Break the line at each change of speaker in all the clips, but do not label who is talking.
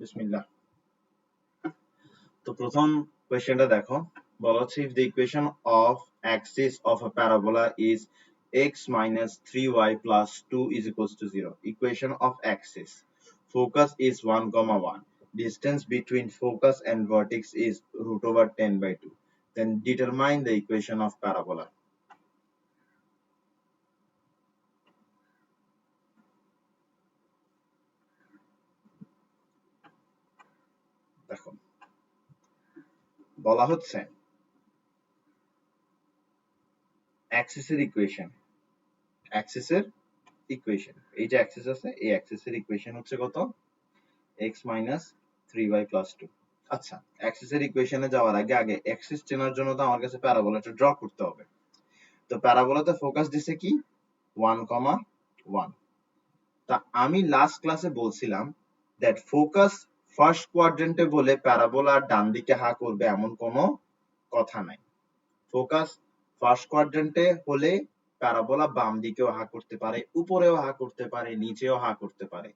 বিসমিল্লাহ। তো প্রথম কোয়েশ্চেনটা দেখো, বলা হচ্ছে if the equation of axis of a parabola is x minus 3y plus 2 is equals to 0. Equation of axis. Focus is 1, 1. Distance between focus and vertex is root over 10 by 2. Then determine the equation of parabola. দেখো বলা হচ্ছে অ্যাক্সিসের equation, এই যে Axis আছে এই অ্যাক্সিসের equation হচ্ছে কত, x minus 3y plus 2. আচ্ছা, অ্যাক্সিসের ইকুয়েশনে যাওয়ার আগে অ্যাক্সিস চেনার জন্য তো আমার কাছে প্যারাবোলাটা ড্র করতে হবে। তো প্যারাবোলাতে ফোকাস দিছে কি 1, 1। তা আমি লাস্ট ক্লাসে বলছিলাম দ্যাট ফোকাস ফার্স্ট কোয়াড্রেন্টে বলে প্যারাবোলা ডান দিকে হা করবে এমন কোনো কথা নাই। ফোকাস ফার্স্ট কোয়াড্রেন্টে হলে প্যারাবোলা বাম দিকেও হা করতে পারে, উপরেও হা করতে পারে, নিচেও হা করতে পারে।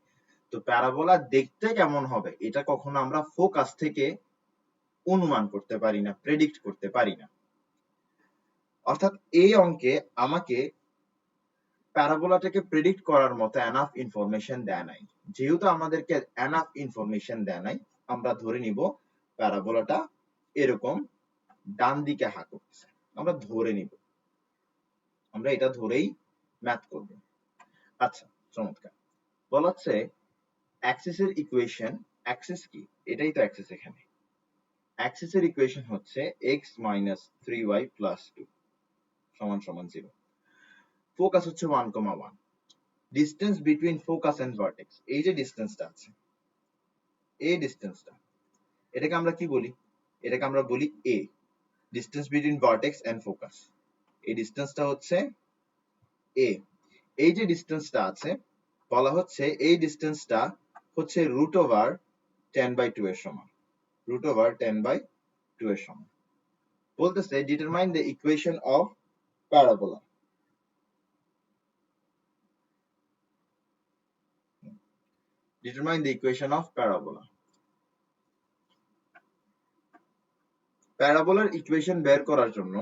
তো প্যারাবোলা দেখতে কেমন হবে এটা কখনো আমরা ফোকাস থেকে অনুমান করতে পারি না, প্রেডিক্ট করতে পারি না। অর্থাৎ এই অঙ্কে আমাকে প্যারাবোলাটাকে প্রেডিক্ট করার মতো এনাফ ইনফরমেশন দেয় নাই। যেহেতু আমাদেরকে এনাফ ইনফরমেশন দেয় নাই, আমরা ধরে নিব প্যারাবোলাটা এরকম ডান দিকে হা করতেছে, আমরা ধরে নিব, আমরা এটা ধরেই ম্যাথ করব। আচ্ছা, চমৎকার। বলা হচ্ছে অ্যাক্সিসের ইকুয়েশন, অ্যাক্সিস কি, এটাই তো অ্যাক্সিস। এখানে অ্যাক্সিসের ইকুয়েশন হচ্ছে x minus 3y plus 2 সমান সমান 0। ফোকাস হচ্ছে 1, 1। Distance between focus and vertex, এই যে ডিসটেন্সটা আছে, এই ডিসটেন্সটা, এটাকে আমরা কি বলি, এটাকে আমরা বলি a, distance between vertex and focus. এই ডিসটেন্সটা হচ্ছে a। এই যে ডিসটেন্সটা আছে বলা হচ্ছে এই ডিসটেন্সটা হচ্ছে রুট ওভার 10/2 এর সমান, রুট ওভার 10/2 এর সমান। বলতেছে determine the equation of parabola. Determine the equation of parabola. প্যারাবোলার ইকুয়েশন বের করার জন্য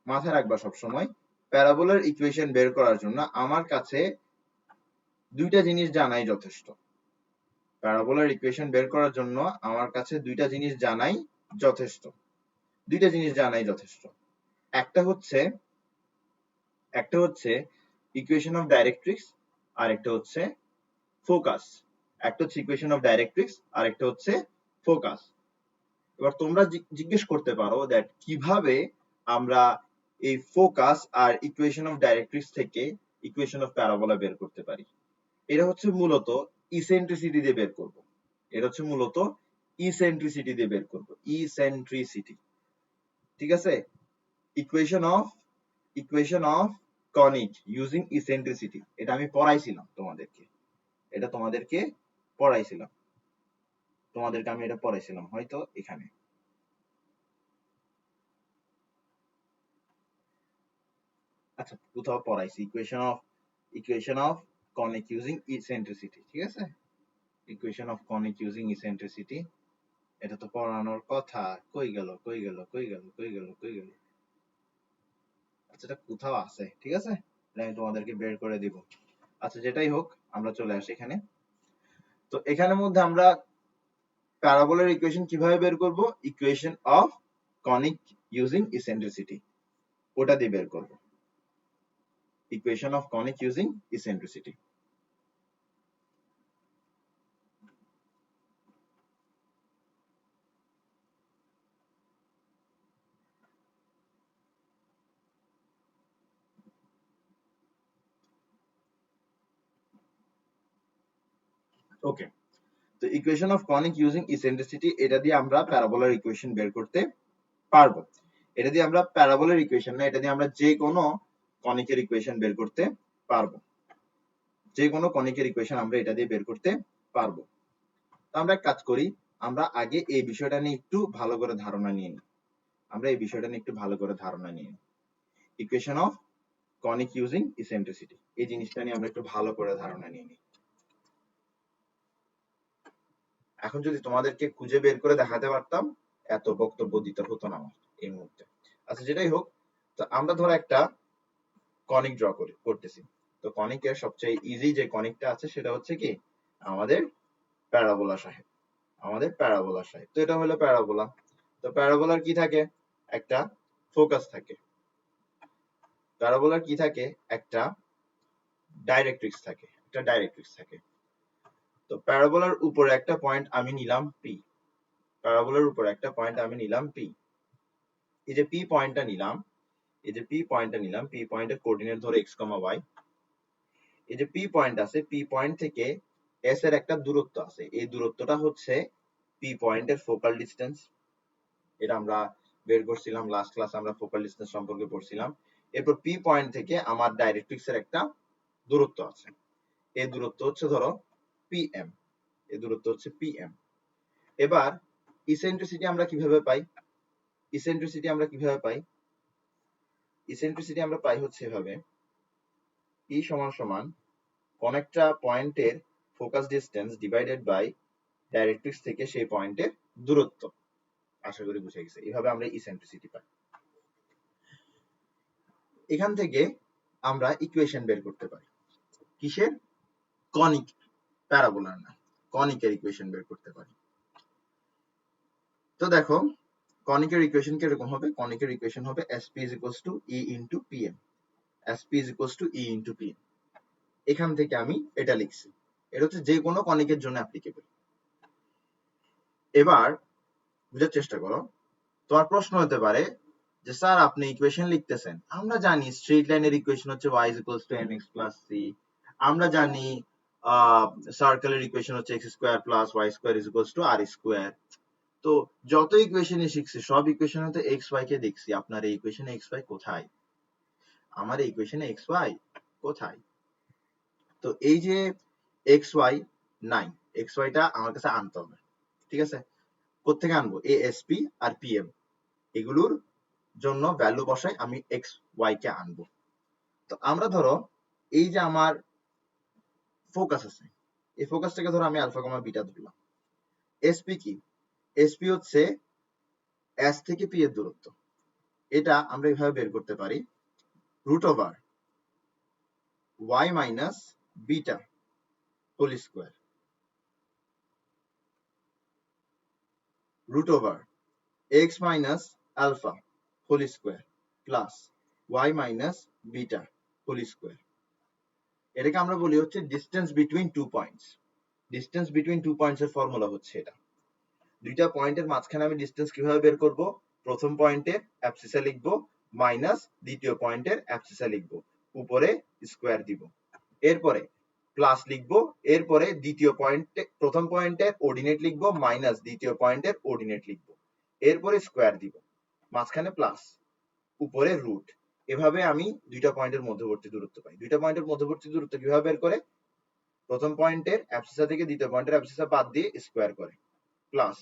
মাথায় রাখবা সব সময়, প্যারাবোলার ইকুয়েশন বের করার জন্য আমার কাছে দুইটা জিনিস জানাই যথেষ্ট। প্যারাবোলার ইকুয়েশন বের করার জন্য আমার কাছে দুইটা জিনিস জানাই যথেষ্ট, দুইটা জিনিস জানাই যথেষ্ট। একটা হচ্ছে ইকুয়েশন অফ ডাইরেক্ট্রিক্স, আর একটা হচ্ছে ফোকাস। একটা হচ্ছে ইকুয়েশন অফ ডাইরেক্ট্রিক্স, আর একটা হচ্ছে ফোকাস। এবার তোমরা জিজ্ঞেস করতে পারো দ্যাট কিভাবে আমরা এই ফোকাস আর ইকুয়েশন অফ ডাইরেক্ট্রিক্স থেকে ইকুয়েশন অফ প্যারাবোলা বের করতে পারি। এটা হচ্ছে মূলত ইসেন্ট্রিসিটি দিয়ে বের করব। এটা হচ্ছে মূলত ইসেন্ট্রিসিটি দিয়ে বের করব, ইসেন্ট্রিসিটি। ঠিক আছে, equation of conic using eccentricity, এটা আমি পড়াইছিলাম তোমাদেরকে, এটা তোমাদেরকে পড়াইছিলাম, তোমাদেরকে আমি এটা পড়াইছিলাম হয়তো এখানে। আচ্ছা, কোথাও পড়াইছি equation of conic using eccentricity. ঠিক আছে, equation of conic using eccentricity, এটা তো পড়ানোর কথা। কই গেল? আচ্ছা, এটা কোথাও আছে। ঠিক আছে, আমি তোমাদেরকে বের করে দিব। আচ্ছা, যেটাই হোক, আমরা চলে আসি এখানে। তো এখানের মধ্যে আমরা প্যারাবোলার ইকুয়েশন কিভাবে বের করব, equation of conic using eccentricity, ওটা দিয়ে বের করব, equation of conic using eccentricity. Okay, তো equation of conic using eccentricity, এটা দিয়ে আমরা প্যারাবোলার ইকুয়েশন বের করতে পারবো। এটা দিয়ে আমরা প্যারাবোলার ইকুয়েশন না, এটা দিয়ে আমরা যে কোনো কনিকের ইকুয়েশন বের করতে পারবো, যে কোনো কনিকের ইকুয়েশন আমরা এটা দিয়ে বের করতে পারবো। তো আমরা এক কাজ করি, আমরা আগে এই বিষয়টা নিয়ে একটু ভালো করে ধারণা নিয়ে নিই, equation of conic using eccentricity, এই জিনিসটা নিয়ে আমরা একটু ভালো করে ধারণা নিয়ে নিই। এখন যদি তোমাদেরকে খুঁজে বের করে দেখাতে পারতাম এত বক্তব্য দিতে হতো না আমার এই মুহূর্তে। আচ্ছা যেটাই হোক, তো আমরা ধরো একটা কনিক ড্র করতেছি। তো কনিকের সবচেয়ে ইজি যে কনিকটা আছে সেটা হচ্ছে কি আমাদের প্যারাবোলা সাহেব, আমাদের প্যারাবোলা সাহেব। তো এটা হলো প্যারাবোলা। তো প্যারাবোলার কি থাকে, একটা ফোকাস থাকে। প্যারাবোলার কি থাকে, একটা ডাইরেক্ট্রিক্স থাকে, একটা ডাইরেক্ট্রিক্স থাকে। তো প্যারাবোলার উপরে একটা পয়েন্ট আমি নিলাম পি, প্যারাবোলার উপরে একটা পয়েন্ট আমি নিলাম পি। এই যে পি পয়েন্টটা নিলাম, এই যে পি পয়েন্টটা নিলাম, পি পয়েন্টের কোঅর্ডিনেট ধরে এক্স কমা ওয়াই। এই যে পি পয়েন্ট আছে, পি পয়েন্ট থেকে এস এর একটা দূরত্ব আছে, এই দূরত্বটা হচ্ছে পি পয়েন্টের ফোকাল ডিস্টেন্স। এটা আমরা বের করছিলাম লাস্ট ক্লাস, আমরা ফোকাল ডিস্টেন্স সম্পর্কে পড়ছিলাম। এরপর পি পয়েন্ট থেকে আমার ডাইরেক্ট্রিক্স এর একটা দূরত্ব আছে, এই দূরত্ব হচ্ছে ধরো পিএম, এই দূরত্ব হচ্ছে পিএম। এবার ইসেন্ট্রিসিটি আমরা কিভাবে পাই, ইসেন্ট্রিসিটি আমরা কিভাবে পাই, ইসেন্ট্রিসিটি আমরা পাই হচ্ছে এভাবে, ই সমান সমান কোন একটা পয়েন্টের focus distance divided by directrix থেকে সেই পয়েন্টের দূরত্ব। আশা করি বুঝে গেছে, এইভাবে আমরা ইসেন্ট্রিসিটি পাই। এখান থেকে আমরা ইকুয়েশন বের করতে পারি, কিসের, কনিক, প্যারাবোলার না, কনিকের ইকুয়েশন বের করতে পারি। তো দেখো কনিকের ইকুয়েশন কিরকম হবে, কনিকের ইকুয়েশন হবে SP is equals to E into PM, SP is equals to E into PM। এখান থেকে আমি এটা লিখছি, এটা হচ্ছে যে কোনো কনিকের জন্য অ্যাপ্লিকেবল। এবার বুঝার চেষ্টা করো, তোমার প্রশ্ন হতে পারে যে স্যার আপনি ইকুয়েশন লিখতেছেন, আমরা জানি স্ট্রেট লাইনের ইকুয়েশন হচ্ছে y is equals to mx plus c, আমরা জানি সার্কেলের ইকুয়েশন হচ্ছে x square plus y square is equals to r square. তো যত ইকুয়েশনে শিখছি সব ইকুয়েশনে তো এক্স ওয়াই কে দেখছি, আপনার এই ইকুয়েশনে এক্স ওয়াই কোথায়, আমার এই ইকুয়েশনে এক্স ওয়াই কোথায়। তো এই যে এক্স ওয়াই নাই, এক্স ওয়াইটা আমার কাছে আনতে হবে, ঠিক আছে। কোত্থেকে আনবো, এএসপি আর পিএম, এগুলোর জন্য ভ্যালু বসাই আমি এক্স ওয়াই কে আনবো। তো আমরা ধরো এই যে আমার ফোকাস আছে, এই ফোকাসটাকে ধরো আমি আলফা কমা বিটা ধরলাম। এসপি কি, এসপি হচ্ছে এস থেকে পি এর দূরত্ব। এটা আমরা এইভাবে বের করতে পারি, root over y minus beta whole square, root over x minus alpha whole square plus y minus beta whole square. এটাকে আমরা বলি হচ্ছে distance between two points. Distance between two points এর ফর্মুলা হচ্ছে এটা। দুইটা পয়েন্টের মাঝখানে আমি ডিস্টেন্স কিভাবে বের করব, প্রথম পয়েন্টের অ্যাবসিসা লিখবো মাইনাস দ্বিতীয় পয়েন্টের অ্যাবসিসা লিখবো, উপরে স্কোয়ার দিব, এরপরে প্লাস লিখবো, এরপরে দ্বিতীয় পয়েন্টে প্রথম পয়েন্টের অর্ডিনেট লিখবো মাইনাস দ্বিতীয় পয়েন্টের অর্ডিনেট লিখবো, এরপরে স্কোয়ার দিব, মাঝখানে প্লাস, উপরে রুট। এভাবে আমি দুইটা পয়েন্টের মধ্যবর্তী দূরত্ব পাই। দুইটা পয়েন্টের মধ্যবর্তী দূরত্ব কিভাবে বের করে, প্রথম পয়েন্টের অ্যাবসিসা থেকে দ্বিতীয় পয়েন্টের অ্যাবসিসা বাদ দিয়ে স্কোয়ার করে, প্লাস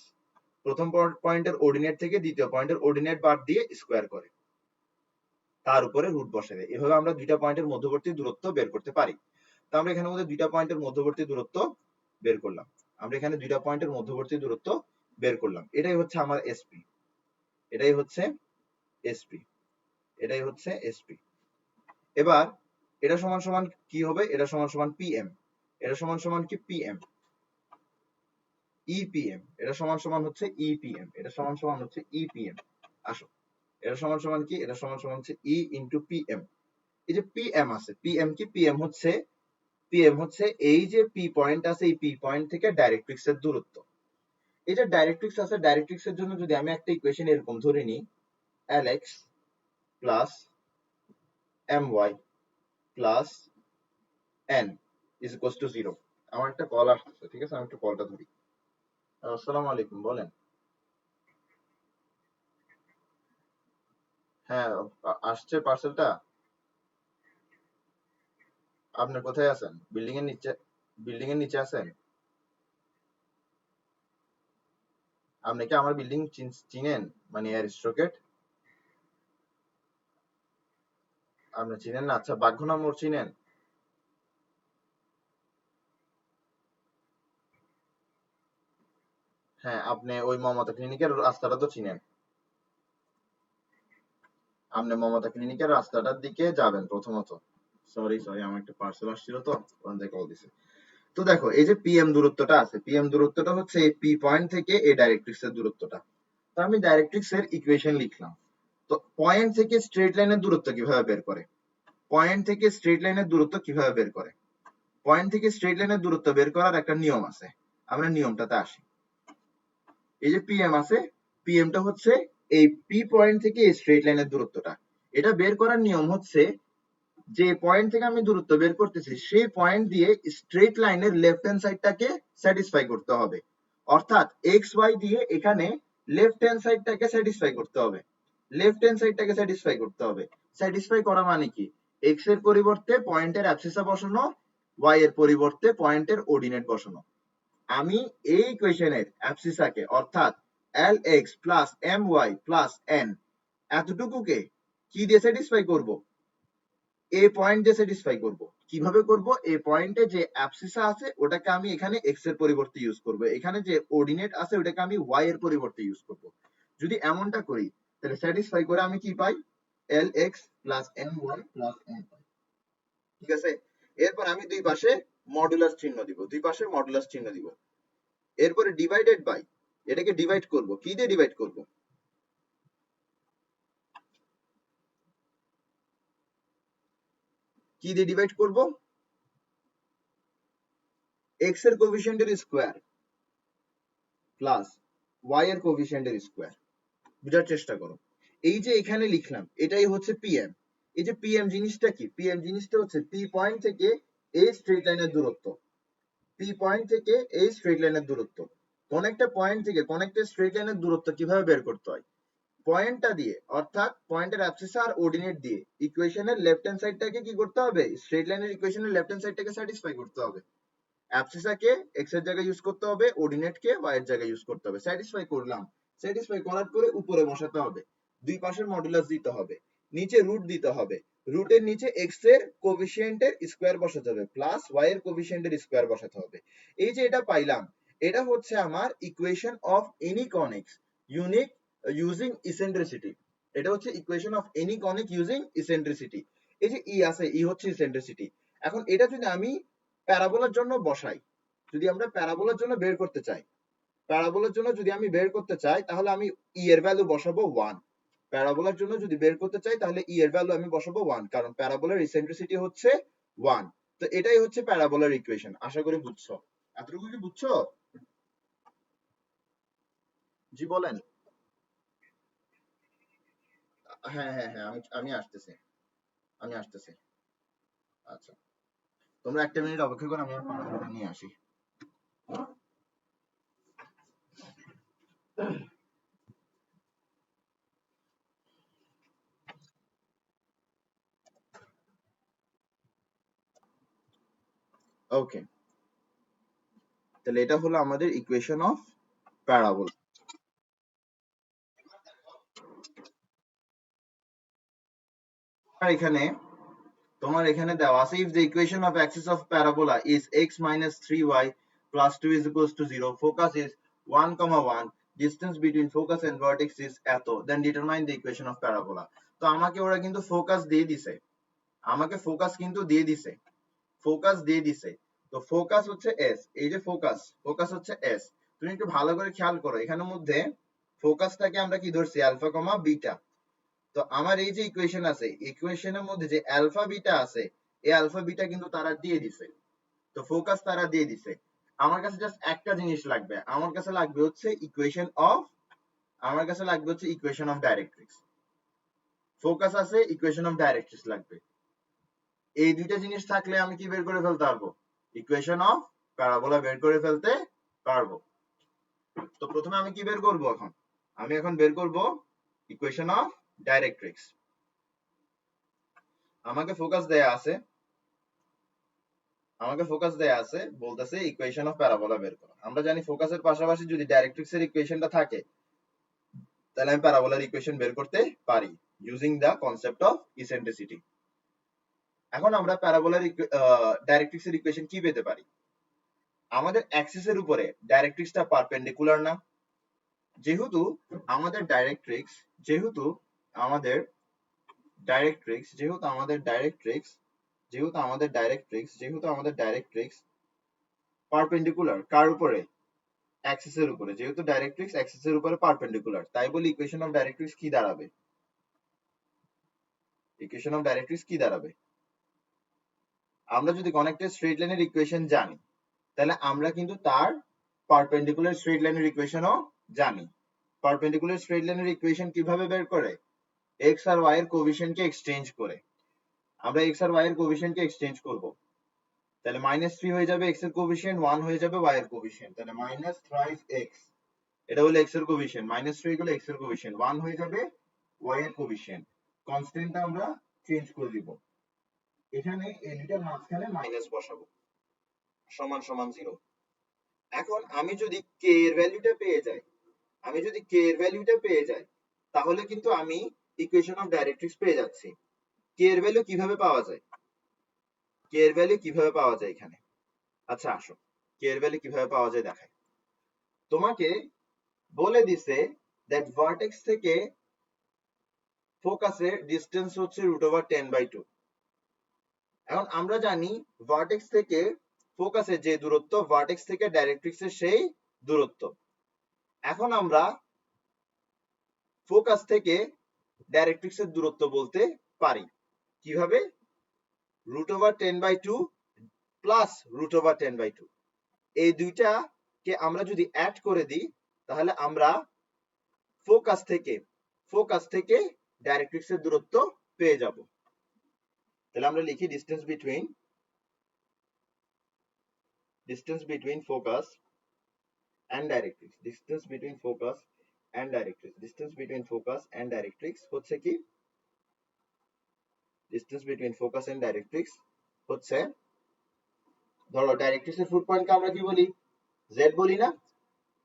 প্রথম পয়েন্টের অর্ডিনেট থেকে দ্বিতীয় পয়েন্টের অর্ডিনেট বাদ দিয়ে স্কোয়ার করে, তার উপরে রুট বসে দেয়। এভাবে আমরা দুইটা পয়েন্টের মধ্যবর্তী দূরত্ব বের করতে পারি। তো আমরা এখানে মধ্যে দুইটা পয়েন্টের মধ্যবর্তী দূরত্ব বের করলাম, আমরা এখানে দুইটা পয়েন্টের মধ্যবর্তী দূরত্ব বের করলাম। এটাই হচ্ছে আমার এসপি, এটাই হচ্ছে এসপি, এটাই হচ্ছে এসপি। এবার এটা সমান সমান কি হবে, এটা সমান সমান পিএম, এটা সমান সমান কি পিএম, ইপিএম, এটা সমান সমান হচ্ছে ইপিএম, এটা সমান সমান হচ্ছে ইপিএম। আসো এটা সমান সমান কি, এটা সমান সমান হচ্ছে ই ইন্টু পিএম। এই যে পিএম আছে, পিএম কি, পিএম হচ্ছে, পিএম হচ্ছে এই যে পি পয়েন্ট আছে, এই পি পয়েন্ট থেকে ডাইরেক্ট্রিক্স এর দূরত্ব। এই যে ডাইরেক্ট্রিক্স আছে, ডাইরেক্ট্রিক্স এর জন্য যদি আমি একটা ইকুয়েশন এরকম ধরে নিই, L X plus M Y plus N is equals to 0। আমার একটা কল আসছে, ঠিক আছে, আমি একটু কলটা ধরি। আসসালামু আলাইকুম, বলেন। হ্যাঁ আসছে পার্সেলটা। আপনি কোথায় আছেন, বিল্ডিং এর নিচে, বিল্ডিং এর নিচে আছেন? আপনি কি আমার বিল্ডিং চিনেন, মানে এয়ার স্ট্রোকেট? আপনি চিনেন না, আচ্ছা বাঘনা মোড় চিনেন? হ্যাঁ, আপনি ওই মমতা ক্লিনিকের রাস্তাটা তো চিনেন। আপনি মমতা ক্লিনিকের রাস্তাটার দিকে যাবেন প্রথমত। সরি সরি, আমার একটা পার্সেল আসছিল তো, ওখান থেকে কল দিছে। তো দেখো, এই যে পিএম দূরত্বটা আছে, পিএম দূরত্বটা হচ্ছে এই পি পয়েন্ট থেকে এই ডাইরেক্ট্রিক্স এর দূরত্বটা। তো আমি ডাইরেক্ট্রিক্স এর ইকুয়েশন লিখলাম। তো পয়েন্ট থেকে স্ট্রেট লাইনের দূরত্ব কিভাবে বের করে? পয়েন্ট থেকে স্ট্রেট লাইনের দূরত্ব কিভাবে বের করে? পয়েন্ট থেকে স্ট্রেট লাইনের দূরত্ব বের করার একটা নিয়ম আছে। আমরা নিয়মটাতে আসি। এই যে পিএম আছে, পিএমটা হচ্ছে এই পি পয়েন্ট থেকে স্ট্রেট লাইনের দূরত্বটা। এটা বের করার নিয়ম হচ্ছে, যে পয়েন্ট থেকে আমি দূরত্ব বের করতেছি সেই পয়েন্ট দিয়ে স্ট্রেট লাইনের লেফট হ্যান্ড সাইডটাকে স্যাটিসফাই করতে হবে। অর্থাৎ এক্স ওয়াই দিয়ে এখানে লেফট হ্যান্ড সাইডটাকে স্যাটিসফাই করতে হবে। লেফট হ্যান্ড সাইডটাকে স্যাটিসফাই করতে হবে। স্যাটিসফাই করা মানে কি? এক্স এর পরিবর্তে পয়েন্টের অ্যাবসিসা বসানো, ওয়াই এর পরিবর্তে পয়েন্টের অর্ডিনেট বসানো। আমি এই ইকুয়েশনের অ্যাবসিসাকে অর্থাৎ l x plus M Y plus n এতটুকুকে কি দিয়ে স্যাটিসফাই করব? এ পয়েন্ট দিয়ে স্যাটিসফাই করব। কিভাবে করব? এ পয়েন্টে যে অ্যাবসিসা আছে ওটাকে আমি এখানে এক্স এর পরিবর্তে ইউজ করব, এখানে যে অর্ডিনেট আছে ওটাকে আমি ওয়াই এর পরিবর্তে ইউজ করব। যদি এমনটা করি তাহলে স্যাটিসফাই করে আমি কি পাই? L x plus M Y plus n পাই। ঠিক আছে? এরপর আমি দুই পাশে মডুলাস চিহ্ন দিব, দুই পাশে মডুলাস চিহ্ন দিব। এরপরে ডিভাইডেড বাই, এটাকে ডিভাইড করব। কি দিয়ে ডিভাইড করব? কি দিয়ে ডিভাইড করব? এক্স এর কোএফিসিয়েন্টের স্কোয়ার প্লাস ওয়াই এর কোএফিসিয়েন্টের স্কোয়ার। বুঝার চেষ্টা করো। এই যে এখানে লিখলাম এটাই হচ্ছে পিএম। এই যে পিএম জিনিসটা কি? পিএম জিনিসটা হচ্ছে পি পয়েন্ট থেকে এই স্ট্রেট লাইনের দূরত্ব। পি পয়েন্ট থেকে এই স্ট্রেট লাইনের দূরত্ব। কোন একটা পয়েন্ট থেকে কোন একটা স্ট্রেট লাইনের দূরত্ব কিভাবে বের করতে হয়? পয়েন্টটা দিয়ে, অর্থাৎ পয়েন্টের অ্যাবসিসা আর অর্ডিনেট দিয়ে ইকুয়েশনের লেফট হ্যান্ড সাইডটাকে কি করতে হবে? স্ট্রেট লাইনের ইকুয়েশনের লেফট হ্যান্ড সাইডটাকে স্যাটিসফাই করতে হবে। অ্যাবসিসাকে এক্স এর জায়গায় ইউজ করতে হবে, অর্ডিনেটকে ওয়াই এর জায়গায় ইউজ করতে হবে। স্যাটিসফাই করলাম। স্যাটিসফাই করার পরে উপরে বসাতে হবে, দুই পাশের মডুলাস দিতে হবে, নিচে রুট দিতে হবে। রুটের নিচে এক্স এর কোএফিসিয়েন্টের স্কোয়ার বসাতে হবে প্লাস ওয়াই এর কোএফিসিয়েন্টের স্কোয়ার বসাতে হবে। এই যে এটা পাইলাম, এটা হচ্ছে আমার equation of any conics unique using eccentricity. এটা হচ্ছে equation of any conic using eccentricity. এই যে ই আছে, ই হচ্ছে ইসেন্ট্রিসিটি। এখন এটা যদি আমি প্যারাবোলার জন্য বসাই, যদি আমরা প্যারাবোলার জন্য বের করতে চাই, প্যারাবোলার জন্য যদি আমি বের করতে চাই তাহলে আমি ই এর ভ্যালু বসাবো 1। প্যারাবোলার জন্য যদি বের করতে চাই তাহলে ই এর ভ্যালু আমি বসাবো 1, কারণ প্যারাবোলার ইসেন্ট্রিসিটি হচ্ছে 1। তো এটাই হচ্ছে প্যারাবোলার ইকুয়েশন। আশা করি বুঝছো। এতটুকু কি বুঝছো? জি বলেন। হ্যাঁ হ্যাঁ হ্যাঁ, আমি আমি আসতেছি, আমি আসতেছি। আচ্ছা, তোমরা একটা মিনিট অপেক্ষা করো, আমি আমার পানাটা নিয়ে আসি। ওকে, তাহলে এটা হলো আমাদের ইকুয়েশন অফ প্যারাবোলা। এখানে তোমার এখানে দেওয়া আছে, if the equation of axis of parabola is x minus 3y plus 2 is equals to 0, focus is 1 comma 1, distance between focus and vertex is এত, then determine the equation of parabola। তো আমাকে ওরা কিন্তু ফোকাস দিয়ে দিছে, আমাকে focus কিন্তু দিয়ে দিছে, ফোকাস দিয়ে দিছে। তো ফোকাস হচ্ছে এস, এই যে ফোকাস, ফোকাস হচ্ছে এস। তুমি একটু ভালো করে খেয়াল করো, এখানের মধ্যে ফোকাসটাকে আমরা কি ধরছি? Alpha comma beta. তো আমার এই যে ইকুয়েশন আছে, ইকুয়েশনের মধ্যে যে আলফা বিটা আছে, এই আলফা বিটা কিন্তু তারা দিয়ে দিছে। তো ফোকাস তারা দিয়ে দিছে। আমার কাছে জাস্ট একটা জিনিস লাগবে, আমার কাছে লাগবে হচ্ছে ইকুয়েশন অফ, আমার কাছে লাগবে হচ্ছে ইকুয়েশন অফ ডাইরেক্ট্রিক্স। ফোকাস আছে, ইকুয়েশন অফ ডাইরেক্ট্রিক্স লাগবে। এই দুইটা জিনিস থাকলে আমি কি বের করে ফেলতে পারবো? ইকুয়েশন অফ প্যারাবোলা বের করে ফেলতে পারবো। তো প্রথমে আমি কি বের করব? এখন আমি এখন বের করব ইকুয়েশন অফ ডাইরেক্ট্রিক্স। আমাকে ফোকাস দেয়া আছে, আমাকে ফোকাস দেয়া আছে, বলতেছে ইকুয়েশন অফ প্যারাবোলা বের করো। আমরা জানি ফোকাসের পাশাপাশি যদি ডাইরেক্ট্রিক্স এর ইকুয়েশনটা থাকে তাহলে আমি প্যারাবোলার ইকুয়েশন বের করতে পারি using the concept of eccentricity. এখন আমরা প্যারাবোলার ডাইরেক্ট্রিক্স এর ইকুয়েশন কি পেতে পারি? আমাদের অ্যাক্সিস এর উপরে ডাইরেক্ট্রিক্সটা পারপেন্ডিকুলার না? যেহেতু আমাদের ডাইরেক্ট্রিক্স যেহেতু আমাদের ডাইরেক্ট্রিক্স যেহেতু আমাদের ডাইরেক্ট্রিক্স যেহেতু আমাদের ডাইরেক্ট্রিক্স যেহেতু আমাদের ডাইরেক্ট্রিক্স পারপেন্ডিকুলার কার উপরে, অ্যাক্সিসের উপরে, যেহেতু ডাইরেক্ট্রিক্স অ্যাক্সিসের উপরে পারপেন্ডিকুলার, তাই বলি ইকুয়েশন অফ ডাইরেক্ট্রিক্স কি দাঁড়াবে? ইকুয়েশন অফ ডাইরেক্ট্রিক্স কি দাঁড়াবে? আমরা যদি কোন একটা স্ট্রেট লাইনের ইকুয়েশন জানি, তাহলে আমরা কিন্তু তার পারপেন্ডিকুলার স্ট্রেট লাইনের ইকুয়েশনও জানি। পারপেন্ডিকুলার স্ট্রেট লাইনের ইকুয়েশন কিভাবে বের করে? এক্স আর ওয়াই এর কোএফিসিয়েন্টকে এক্সচেঞ্জ করে। আমরা এক্স আর ওয়াই এর কোএফিসিয়েন্টকে এক্সচেঞ্জ করব, তাহলে -3 হয়ে যাবে এক্স এর কোএফিসিয়েন্ট, 1 হয়ে যাবে ওয়াই এর কোএফিসিয়েন্ট, তাহলে -3x, এটা হলো এক্স এর কোএফিসিয়েন্ট, -3 হলো এক্স এর কোএফিসিয়েন্ট, 1 হয়ে যাবে ওয়াই এর কোএফিসিয়েন্ট। কনস্ট্যান্টটা আমরা চেঞ্জ করে দিব, এখানে এই দুটার মাঝখানে মাইনাস বসাবো, সমান সমান 0। এখন আমি যদি কে এর ভ্যালুটা পেয়ে যাই, তাহলে কিন্তু আমি ইকুয়েশন অফ ডাইরেক্ট্রিক্স পেয়ে যাচ্ছি। কে এর ভ্যালু কিভাবে পাওয়া যায়? এখানে আচ্ছা আসো, কে এর ভ্যালু কিভাবে পাওয়া যায় দেখাই। তোমাকে বলে দিছে দ্যাট ভার্টেক্স থেকে ফোকাসের ডিসটেন্স হচ্ছে √10/2। এখন আমরা জানি ভার্টেক্স থেকে ফোকাসের যে দূরত্ব, ভার্টেক্স থেকে ডাইরেক্ট্রিক্সের সেই দূরত্ব। এখন আমরা ফোকাস থেকে ডাইরেক্ট্রিক্সের দূরত্ব বলতে পারি কিভাবে? √10/2 প্লাস √10/2, এই দুইটাকে আমরা যদি অ্যাড করে দিই, তাহলে আমরা ফোকাস থেকে ডাইরেক্ট্রিক্সের দূরত্ব পেয়ে যাব। তাহলে আমরা লিখি distance between focus and directrix, distance between focus and directrix হচ্ছে কি? Distance between focus and directrix হচ্ছে, ধরো ডাইরেক্ট্রিক্সের ফুট পয়েন্টকে আমরা কি বলি? জেড বলি না?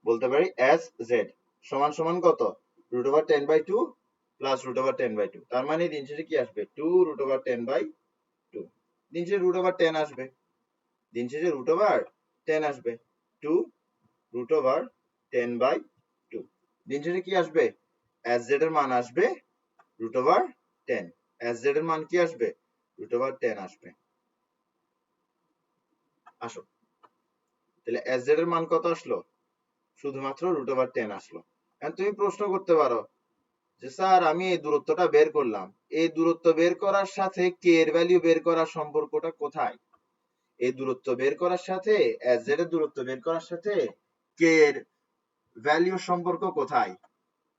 বলতে পারি এস জেড সমান সমান কত? √10/2 প্লাস √10/2, তার মানে দিন শেষে কি আসবে? 2√10/2, দিন শেষে √10 আসবে, 2√10/2, দিন শেষে কি আসবে? এস জেড এর মান আসবে √10, এস জেড এর মান কি আসবে? √10 আসবে। আসো, তাহলে এস জেড এর মান কত আসলো? শুধুমাত্র √10 আসলো। এখন তুমি প্রশ্ন করতে পারো যে স্যার আমি এই দূরত্বটা বের করলাম, এই দূরত্ব বের করার সাথে কে এর ভ্যালু বের করার সম্পর্কটা কোথায়? এই দূরত্ব বের করার সাথে এস জেড এর দূরত্ব বের করার সাথে কে এর ভ্যালুর সম্পর্ক কোথায়?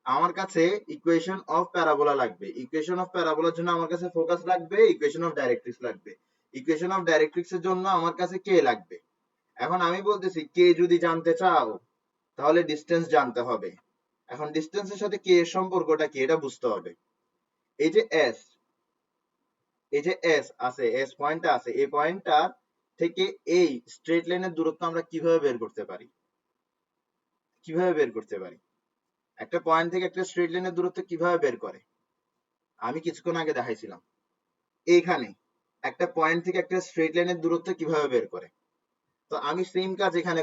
আমার কাছে ইকুয়েশন অফ প্যারাবোলা লাগবে। ইকুয়েশন অফ প্যারাবোলার জন্য আমার কাছে ফোকাস লাগবে, ইকুয়েশন অফ ডাইরেক্ট্রিক্স লাগবে। ইকুয়েশন অফ ডাইরেক্ট্রিক্স এর জন্য আমার কাছে কে লাগবে। এখন আমি বলতেছি কে যদি জানতে চাও তাহলে ডিসটেন্স জানতে হবে। এখন ডিসটেন্সের সাথে কে এর সম্পর্কটা কি এটা বুঝতে হবে। এই যে এস আছে, এস পয়েন্টটা আছে, এই পয়েন্টটা থেকে এই স্ট্রেট লাইনের দূরত্ব আমরা কিভাবে বের করতে পারি? একটা পয়েন্ট থেকে একটা স্ট্রেট লাইনের দূরত্ব কিভাবে বের করে? আমি কিছুক্ষণ আগে দেখাইছিলাম। এইখানে একটা পয়েন্ট থেকে একটা স্ট্রেট লাইনের দূরত্ব কিভাবে বের করে? তো আমি সেম কাজ এখানে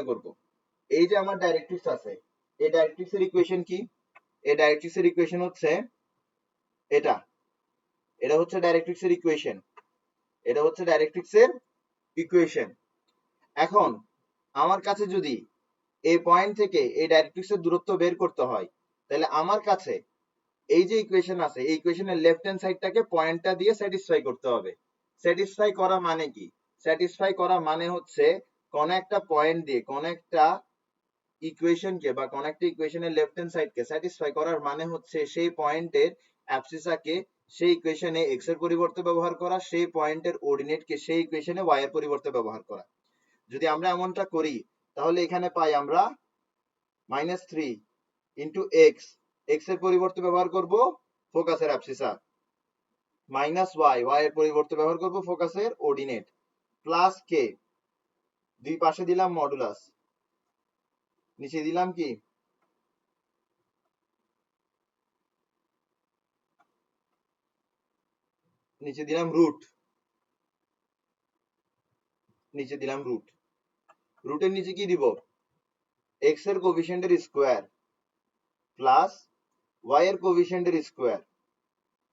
করব। এই যে আমার ডাইরেক্ট্রিক্স আছে, এই ডাইরেক্ট্রিক্সের ইকুয়েশন কি? এই ডাইরেক্ট্রিক্সের ইকুয়েশন হচ্ছে এটা হচ্ছে ডাইরেক্ট্রিক্সের ইকুয়েশন। এখন আমার কাছে যদি এই পয়েন্ট থেকে এই ডাইরেক্ট্রিক্সের দূরত্ব বের করতে হয়, তাহলে আমার কাছে এই যে ইকুয়েশন আছে, এই ইকুয়েশনের লেফট হ্যান্ড সাইডটাকে পয়েন্টটা দিয়ে স্যাটিসফাই করতে হবে। স্যাটিসফাই করা মানে কি? স্যাটিসফাই করা মানে হচ্ছে কোন একটা পয়েন্ট দিয়ে কোন একটা ইকুয়েশনকে বা কোন একটা ইকুয়েশনের লেফট হ্যান্ড সাইডকে স্যাটিসফাই করার মানে হচ্ছে সেই পয়েন্টের অ্যাবসিসাকে সেই ইকুয়েশনে এক্স এর পরিবর্তে ব্যবহার করা, সেই পয়েন্টের অর্ডিনেটকে সেই ইকুয়েশনে ওয়াই এর পরিবর্তে ব্যবহার করা। যদি আমরা এমনটা করি তাহলে এখানে পাই আমরা -3 ইন্টু এক্স, এক্স এর পরিবর্তে ব্যবহার করব ফোকাসের অ্যাবসিসা, মাইনাস ওয়াই, ওয়াই এর পরিবর্তে ব্যবহার করব ফোকাসের অর্ডিনেট, প্লাস কে, দুই পাশে দিলাম মডুলাস, নিচে দিলাম কি? নিচে দিলাম রুট, রুটের নিচে কি দিব? এক্স এর কোফিশিয়েন্টের স্কোয়ার প্লাস ওয়াই এর কোফিশিয়েন্টের স্কোয়ার।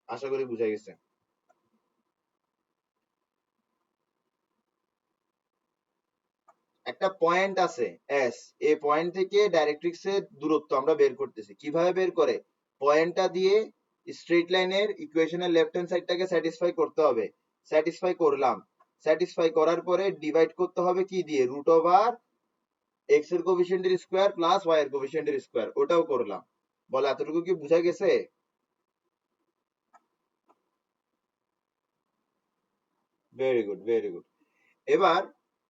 আশা করি বুঝা গেছে। একটা পয়েন্ট আছে এস, এই পয়েন্ট থেকে ডাইরেক্ট্রিক্স এর দূরত্ব আমরা বের করতেছি। কিভাবে বের করে? পয়েন্টটা দিয়ে স্ট্রেট লাইনের ইকুয়েশনের লেফট হ্যান্ড সাইডটাকে স্যাটিসফাই করতে হবে। স্যাটিসফাই করলাম, স্যাটিসফাই করার পরে ডিভাইড করতে হবে কি দিয়ে? রুট ওভার এক্স এর কোফিশিয়েন্টের স্কোয়ার প্লাস ওয়াই এর কোফিশিয়েন্টের স্কোয়ার, ওটাও করলাম। বলে এতটুকু কি বুঝা গেছে? Very good, very good. এবার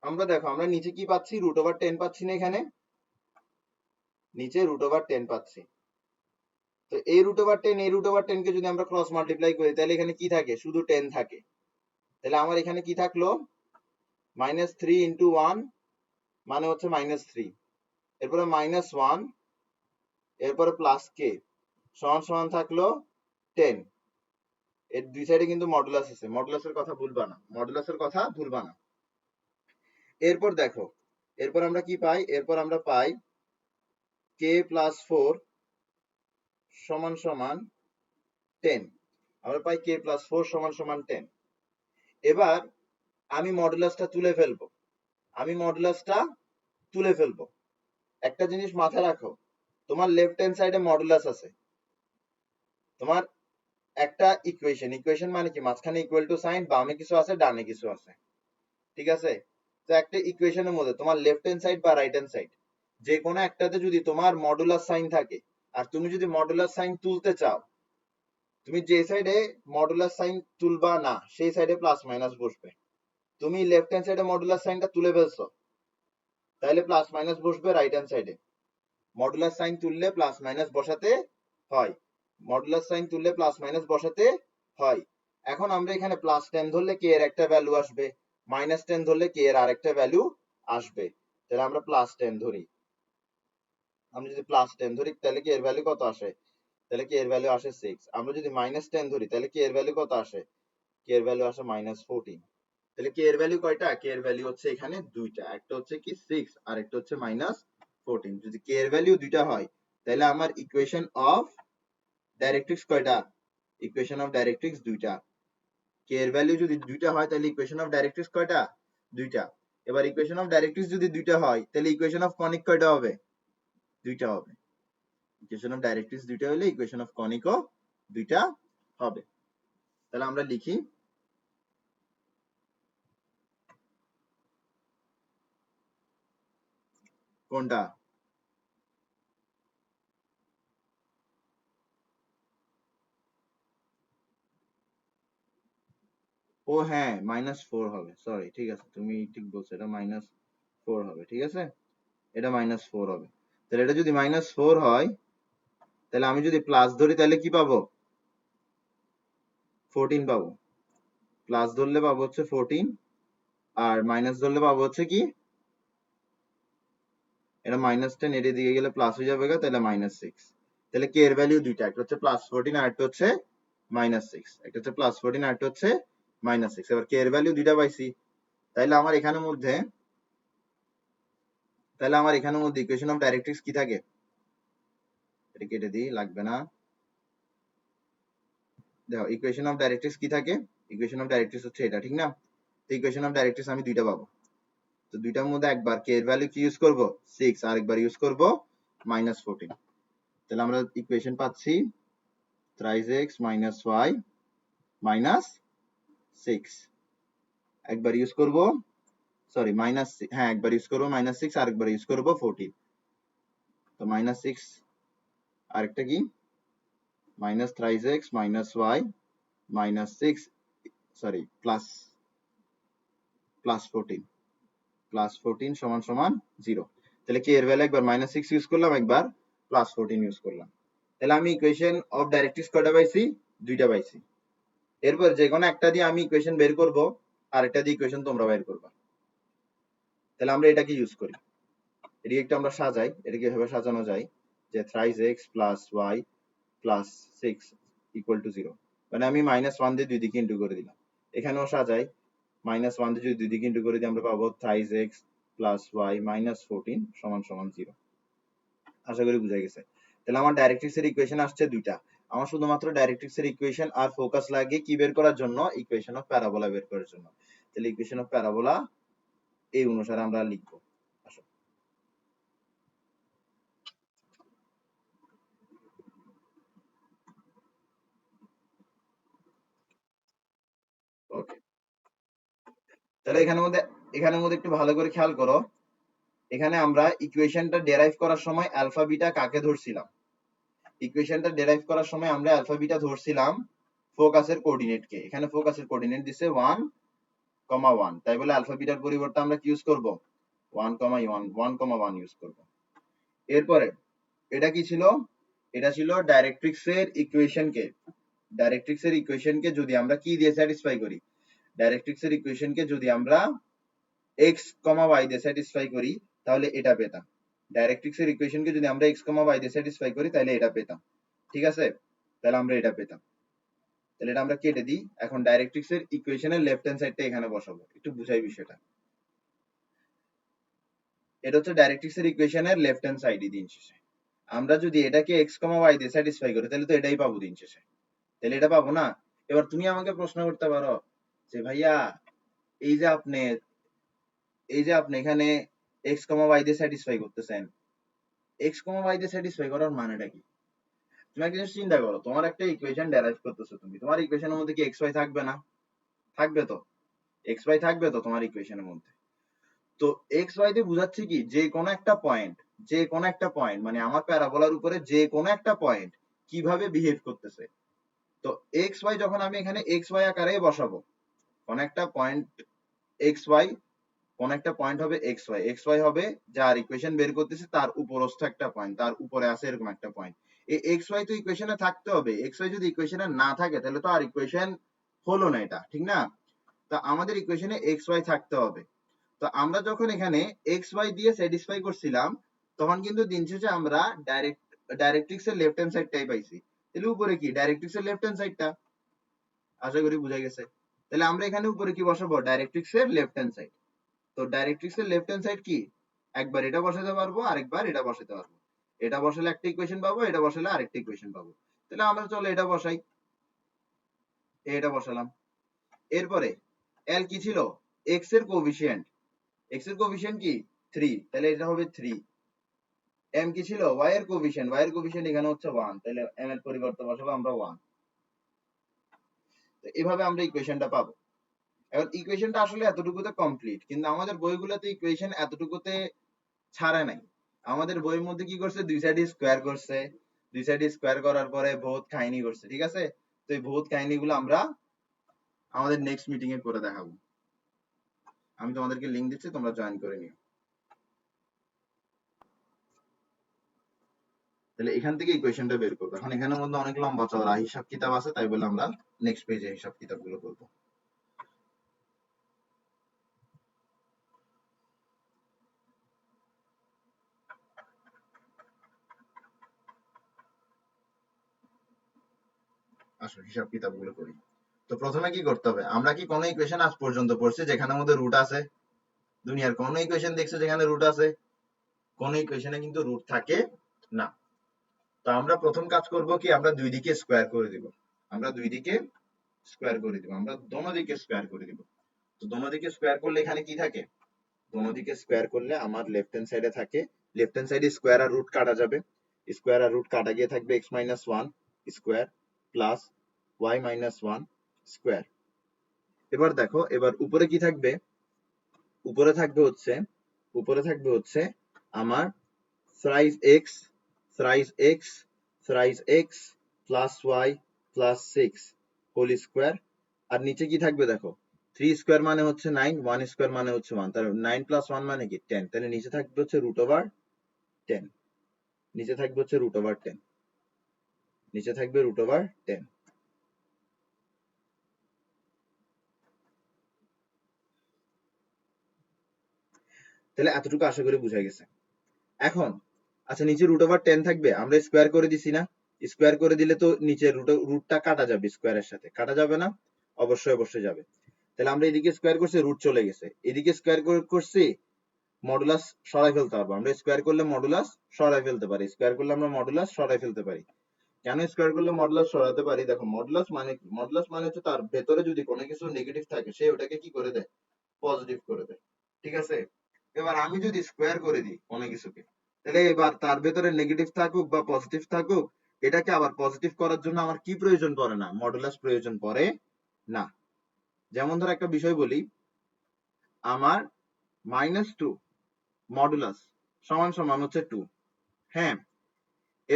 আমরা দেখো, আমরা নিচে কি পাচ্ছি? রুট ওভার 10 পাচ্ছি না এখানে? নিচে রুট ওভার 10 পাচ্ছি। তো এই রুট ওভার 10, এই রুট ওভার 10 কে যদি আমরা ক্রস মাল্টিপ্লাই করি তাহলে এখানে কি থাকে? শুধু 10 থাকে। তাহলে আমার এখানে কি থাকলো? -3 ইন্টু 1 মানে হচ্ছে -3, এরপরে -1, এরপরে প্লাস কে সমান সমান থাকলো 10। এর দুই সাইডে কিন্তু মডুলাস আছে, মডুলাসের কথা ভুলবা না, মডুলাসের কথা ভুলবা না। এরপর দেখো, এরপর আমরা কি পাই? এরপর আমরা পাই কে প্লাস 4 সমান সমান 10। আমরা পাই কে প্লাস 4 সমান সমান 10। এবার আমি মডুলাসটা তুলে ফেলবো, আমি মডুলাসটা তুলে ফেলবো। একটা জিনিস মাথায় রাখো, তোমার লেফট হ্যান্ড সাইডে মডুলাস আছে, তোমার একটা ইকুয়েশন, ইকুয়েশন মানে কি? মাঝখানে ইকুয়াল টু সাইন, বামে কিছু আছে ডানে কিছু আছে, ঠিক আছে? তো একটা ইকুয়েশনের মধ্যে তোমার লেফট হ্যান্ড সাইড বা রাইট হ্যান্ড সাইড যে কোনো একটাতে যদি তোমার মডুলাস সাইন থাকে, আর তুমি যদি মডুলাস সাইন তুলতে চাও, তুমি যে সাইডে মডুলাস সাইন তুলবা না সেই সাইডে প্লাস মাইনাস বসবে। তুমি লেফট হ্যান্ড সাইডে মডুলাস সাইনটা তুলে ফেলছো, তাহলে প্লাস মাইনাস বসবে রাইট হ্যান্ড সাইডে। মডুলাস সাইন তুললে প্লাস মাইনাস বসাতে হয়, মডুলাস সাইন তুললে প্লাস মাইনাস বসাতে হয়। এখন আমরা এখানে +10 ধরলে কে এর একটা ভ্যালু আসবে, -10 ধরলে কে এর আরেকটা ভ্যালু আসবে। তাহলে আমরা +10 ধরি, আমরা যদি +10 ধরি তাহলে কি এর ভ্যালু কত আসে? তাহলে কি এর ভ্যালু আসে 6। আমরা যদি -10 ধরি তাহলে কি এর ভ্যালু কত আসে? কে এর ভ্যালু আসে -14। তাহলে কে এর ভ্যালু কয়টা? কে এর ভ্যালু হচ্ছে এখানে দুইটা, একটা হচ্ছে কি 6 আর একটা হচ্ছে -14। যদি কে এর ভ্যালু দুইটা হয় তাহলে আমার ইকুয়েশন অফ ডাইরেক্ট্রিক্স কয়টা? ইকুয়েশন অফ ডাইরেক্ট্রিক্স দুইটা। কে এর ভ্যালু যদি দুইটা হয় তাহলে ইকুয়েশন অফ ডাইরেক্ট্রিক্স কয়টা? দুইটা। এবার ইকুয়েশন অফ ডাইরেক্ট্রিক্স যদি দুইটা হয় তাহলে ইকুয়েশন অফ কনিক কয়টা হবে? দুইটা হবে। ইকুয়েশন অফ ডাইরেক্ট্রিক্স দুইটা হলে ইকুয়েশন অফ কনিকও দুইটা হবে। তাহলে আমরা লিখি কোনটা? ও হ্যাঁ, -4 হবে, সরি, ঠিক আছে, তুমি ঠিক বলছো, এটা -4 হবে, ঠিক আছে, এটা -4 হবে। তাহলে এটা যদি -4 হয় তাহলে আমি যদি প্লাস ধরি তাহলে কি পাবো? 14 পাবো। প্লাস ধরলে পাবো হচ্ছে 14, আর মাইনাস ধরলে পাবো হচ্ছে কি? এটা -10, এর দিকে গেলে প্লাস হয়ে যাবে, তাহলে -6। তাহলে কে এর ভ্যালু দুইটা, একটা হচ্ছে +14 আর একটা হচ্ছে -6, একটা হচ্ছে +14 আর একটা হচ্ছে -6। এবার কে এর ভ্যালু দুইটা পাইছি, তাহলে আমার এখানের মধ্যে, ইকুয়েশন অফ ডাইরেক্ট্রিক্স কি থাকে? এটা কেটে দিই, লাগবে না। দেখো ইকুয়েশন অফ ডাইরেক্ট্রিক্স কি থাকে? ইকুয়েশন অফ ডাইরেক্ট্রিক্স হচ্ছে এটা, ঠিক না? তো ইকুয়েশন অফ ডাইরেক্ট্রিক্স আমি দুইটা পাবো। তো দুইটার মধ্যে একবার কে এর ভ্যালু কি ইউজ করব? 6, আর একবার ইউজ করব -14। তাহলে আমরা ইকুয়েশন পাচ্ছি thrice x minus y minus 6। একবার ইউজ করব, সরি মাইনাস, হ্যাঁ একবার ইউজ করব -6, আর একবার ইউজ করব 14। তো -6 আরেকটা কি? -thrice x minus y minus 6, sorry +14 সমান সমান 0। তাহলে কি এর ভ্যালু একবার -6 ইউজ করলাম, একবার +14 ইউজ করলাম। তাহলে আমি ইকুয়েশন অফ ডাইরেক্ট্রিক্স কয়টা পাইছি? দুইটা পাইছি। এরপর যে কোনো একটা দিয়ে আমি ইকুয়েশন বের করব, আর একটা দিয়ে ইকুয়েশন তোমরা বের করবা। তাহলে আমরা এটাকে ইউজ করি, এটাকে একটু আমরা সাজাই। এটাকে এভাবে সাজানো যায় যে thrice x plus y plus 6 equal to 0, মানে আমি -1 দিয়ে দুই দিকে ইন্টু করে দিলাম। এখানেও সাজাই, -1 দিয়ে যদি দুই দিকে ইন্টু করে দিই আমরা পাবো thrice x plus y minus 14 সমান সমান 0। আশা করি বুঝা গেছে। তাহলে আমার ডাইরেক্ট্রিক্স এর ইকুয়েশন আসছে দুইটা। আমার শুধুমাত্র ডাইরেক্ট্রিক্স এর ইকুয়েশন আর ফোকাস লাগে কি বের করার জন্য? ইকুয়েশন অফ প্যারাবোলা বের করার জন্য। তাহলে ইকুয়েশন অফ প্যারাবোলা এই অনুসারে আমরা লিখব। আসো ওকে। তাহলে এখানের মধ্যে একটু ভালো করে খেয়াল করো। এখানে আমরা ইকুয়েশনটা ডেরাইভ করার সময় আলফা বিটা কাকে ধরছিলাম? ইকুয়েশনটা ডেরাইভ করার সময় আমরা আলফা বিটা ধরছিলাম ফোকাসের কোঅর্ডিনেটকে। এখানে ফোকাসের কোঅর্ডিনেট দিছে 1, 1, তাই বলে আলফা বিটার পরিবর্তে আমরা কি ইউজ করব? 1, 1, 1 ইউজ করব। এরপরে এটা কি ছিল? এটা ছিল ডাইরেক্ট্রিক্সের ইকুয়েশনকে। ডাইরেক্ট্রিক্সের ইকুয়েশনকে যদি আমরা কি দিয়ে স্যাটিসফাই করি? ডাইরেক্ট্রিক্সের ইকুয়েশনকে যদি আমরা x, y দিয়ে স্যাটিসফাই করি তাহলে এটা পেতাম। ডাইরেক্ট্রিক্সের ইকুয়েশনকে যদি আমরা x, y দিয়ে স্যাটিসফাই করি তাহলে এটা পেতাম। ঠিক আছে? তাহলে আমরা এটা পেতাম। তাহলে এটা আমরা কেটে দিই। এখন ডাইরেক্ট্রিক্সের ইকুয়েশনের লেফট হ্যান্ড সাইডটা এখানে বসাবো। একটু বুঝাই বিষয়টা। এটা হচ্ছে ডাইরেক্ট্রিক্সের ইকুয়েশনের লেফট হ্যান্ড সাইডই দিন শেষে। আমরা যদি এটাকে x, y দিয়ে স্যাটিসফাই করি তাহলে তো এটাই পাবো দিন শেষে। তাহলে এটা পাবো না? এবার তুমি আমাকে প্রশ্ন করতে পারো যে ভাইয়া এই যে আপনি এখানে x, y দিয়ে স্যাটিসফাই করতেছেন, x, y দিয়ে স্যাটিসফাই করার মানেটা কি? তুমি একটা জিনিস চিন্তা করো, তোমার একটা ইকুয়েশন ডেরাইভ করতেছো তুমি, তোমার ইকুয়েশনের মধ্যে কি x, y থাকবে না? থাকবে তো। x, y থাকবে তো তোমার ইকুয়েশনের মধ্যে। তো x, y দিয়ে বুঝাচ্ছে কি? যে কোনো একটা পয়েন্ট, মানে আমার প্যারাবোলার উপরে যে কোনো একটা পয়েন্ট কিভাবে বিহেভ করতেছে। তো x, y যখন আমি এখানে x, y আকারে বসাবো, কোন একটা পয়েন্ট x, y, কোন একটা পয়েন্ট হবে x, y, হবে যার ইকুয়েশন বের করতেছে তার উপরস্থ একটা পয়েন্ট, তার উপরে আছে এরকম একটা পয়েন্ট। এই x, y তো ইকুয়েশনে থাকতে হবে। x, y যদি ইকুয়েশনে না থাকে তাহলে তো আর ইকুয়েশন হলো না, এটা ঠিক না? তা আমাদের ইকুয়েশনে x, y থাকতে হবে। তো আমরা যখন এখানে x, y দিয়ে স্যাটিসফাই করছিলাম তখন কিন্তু দিন শেষে আমরা ডাইরেক্ট্রিক্স এর লেফট হ্যান্ড সাইডটাই পাইছি। তাহলে উপরে কি? ডাইরেক্ট্রিক্স এর লেফট হ্যান্ড সাইডটা। আশা করি বুঝা গেছে। তাহলে আমরা এখানে উপরে কি বসাবো? ডাইরেক্ট্রিক্স এর লেফট হ্যান্ড সাইড। তো ডাইরেক্ট্রিক্স এর লেফট হ্যান্ড সাইড কি? একবার এটা বসাতে পারবো, আরেকবার এটা বসাতে পারবো। এটা বসালে একটা ইকুয়েশন পাবো, এটা বসালে আরেকটা ইকুয়েশন পাবো। তাহলে আমরা চলো এটা বসাই। এটা বসালাম। এরপরে এল কি ছিল? এক্স এর কোএফিসিয়েন্ট। এক্স এর কোএফিসিয়েন্ট কি? 3, তাহলে এটা হবে 3। এম কি ছিল? ওয়াই এর কোএফিসিয়েন্ট। ওয়াই এর কোএফিসিয়েন্ট এখানে হচ্ছে 1, তাহলে এম এর পরিবর্তে বসাবো আমরা 1। তো এভাবে আমরা ইকুয়েশনটা পাবো। এখন ইকুয়েশনটা আসলে এতটুকুতে কমপ্লিট, কিন্তু আমাদের বইগুলোতে ইকুয়েশন এতটুকুতে ছাড়ে নাই। আমাদের বইয়ের মধ্যে কি করছে? দুই সাইডে স্কোয়ার করছে। দুই সাইডে স্কোয়ার করার পরে বহুত কাহিনী করছে। ঠিক আছে? তো এই বহুত কাহিনীগুলো আমরা আমাদের নেক্সট মিটিং এ করে দেখাবো। আমি তোমাদেরকে লিংক দিচ্ছি, তোমরা জয়েন করে নিও। তাহলে এখান থেকে ইকুয়েশনটা বের করবো। এখন এখানের মধ্যে অনেক লম্বা চওড়া হিসাব কিতাব আছে, তাই বলে আমরা নেক্সট পেজে হিসাব কিতাবগুলো করবো। আসো হিসাব কিতাবগুলো করি। তো প্রথমে কি করতে হবে? আমরা কি কোনো ইকুয়েশন আজ পর্যন্ত পড়ছি যেখানের মধ্যে রুট আছে? দুনিয়ার কোনো ইকুয়েশন দেখছো যেখানে রুট আছে? কোন ইকুয়েশনে কিন্তু রুট থাকে না। তো আমরা প্রথম কাজ করব কি? আমরা দুই দিকে স্কোয়ার করে দিব। আমরা দুই দিকে স্কোয়ার করে দিব। আমরা দোনো দিকে স্কোয়ার করে দিব। তো দোনো দিকে স্কোয়ার করলে এখানে কি থাকে? দোনো দিকে স্কোয়ার করলে আমার লেফট হ্যান্ড সাইডে থাকে, লেফট হ্যান্ড সাইডে স্কোয়ার আর রুট কাটা যাবে। স্কোয়ার আর রুট কাটা গিয়ে থাকবে x minus 1 square plus y minus 1 square. এবার দেখো, এবার উপরে কি থাকবে? উপরে থাকবে হচ্ছে আমার thrice x plus y plus 6 whole square. আর নিচে কি থাকবে দেখো? 3 স্কোয়ার মানে হচ্ছে 9, 1 স্কোয়ার মানে হচ্ছে 1, তাহলে 9 প্লাস 1 মানে কি? 10। তাহলে নিচে থাকবে হচ্ছে রুট ওভার 10। নিচে থাকবে হচ্ছে রুট ওভার 10। নিচে থাকবে রুট ওভার 10। তাহলে এতটুকু আশা করি বুঝা গেছে। এখন আচ্ছা, নিচে রুট ওভার 10 থাকবে, আমরা স্কোয়ার করে দিছি না? স্কোয়ার করে দিলে তো নিচে রুটটা কাটা যাবে, স্কোয়ারের সাথে কাটা যাবে না? অবশ্যই যাবে। তাহলে আমরা এদিকে স্কোয়ার করছি, রুট চলে গেছে। এদিকে স্কোয়ার করছি, মডুলাস সরাই ফেলতে পারবো। আমরা স্কোয়ার করলে মডুলাস সরাই ফেলতে পারি, স্কোয়ার করলে আমরা মডুলাস সরাই ফেলতে পারি। কেন স্কোয়ার করলে মডুলাস সরাতে পারি? দেখো মডুলাস মানে কি? মডুলাস মানে হচ্ছে তার ভেতরে যদি কোনো কিছু নেগেটিভ থাকে সে ওটাকে কি করে দেয়? পজিটিভ করে দেয়। ঠিক আছে? এবার আমি যদি স্কোয়ার করে দিই কোনো কিছুকে, তাহলে এবার তার ভেতরে নেগেটিভ থাকুক বা পজিটিভ থাকুক, এটাকে আবার পজিটিভ করার জন্য আমার কি প্রয়োজন পড়ে না? মডুলাস প্রয়োজন পড়ে না। যেমন ধর একটা বিষয় বলি, আমার -2 মডুলাস সমান সমান হচ্ছে 2। হ্যাঁ,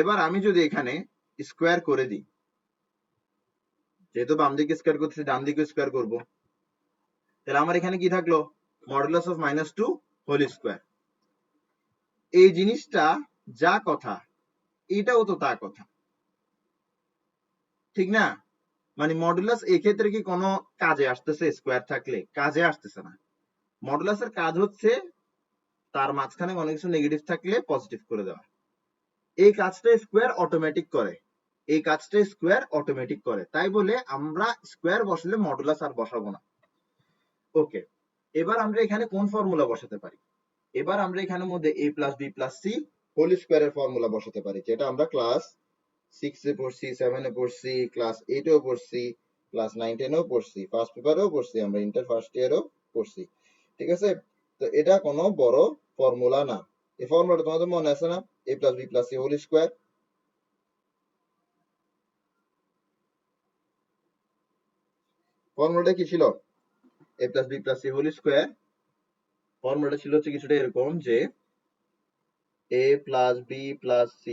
এবার আমি যদি এখানে স্কোয়ার করে দিই, যেহেতু বাম দিকে স্কোয়ার করতেছি ডান দিকে স্কোয়ার করবো, তাহলে আমার এখানে কি থাকলো? Modulus of -2 whole square. এই জিনিসটা যা কথা এটাও তো তা কথা, ঠিক না? মানে মডুলাস এক্ষেত্রে কি কোনো কাজে আসতেছে? স্কোয়ার থাকলে কাজে আসতেছে না। মডুলাসের কাজ হচ্ছে তার মাঝখানে কোনো কিছু নেগেটিভ থাকলে পজিটিভ করে দেওয়া। এই কাজটা স্কোয়ার অটোমেটিক করে, এই কাজটা স্কোয়ার অটোমেটিক করে, তাই বলে আমরা স্কোয়ার বসালে মডুলাস আর বসাবো না। ওকে, এবার আমরা এখানে কোন ফর্মুলা বসাতে পারি? এবার আমরা এখানের মধ্যে a plus b plus c whole স্কোয়ারের ফর্মুলা বসাতে পারি, যেটা আমরা ক্লাস 6 এ পড়ছি, 7 এ পড়ছি, ক্লাস 8 এও পড়ছি, ক্লাস 9 10 এও পড়ছি, ফার্স্ট পেপারেও পড়ছি, আমরা ইন্টার ফার্স্ট ইয়ারেও পড়ছি। ঠিক আছে? তো এটা কোনো বড় ফর্মুলা না। এই ফর্মুলাটা তোমাদের মনে আছে না? a plus b plus c whole square. ফর্মুলাটা কি ছিল? a plus b plus c whole square. ফর্মুলাটা ছিল হচ্ছে কিছুটা এরকম যে a plus b plus c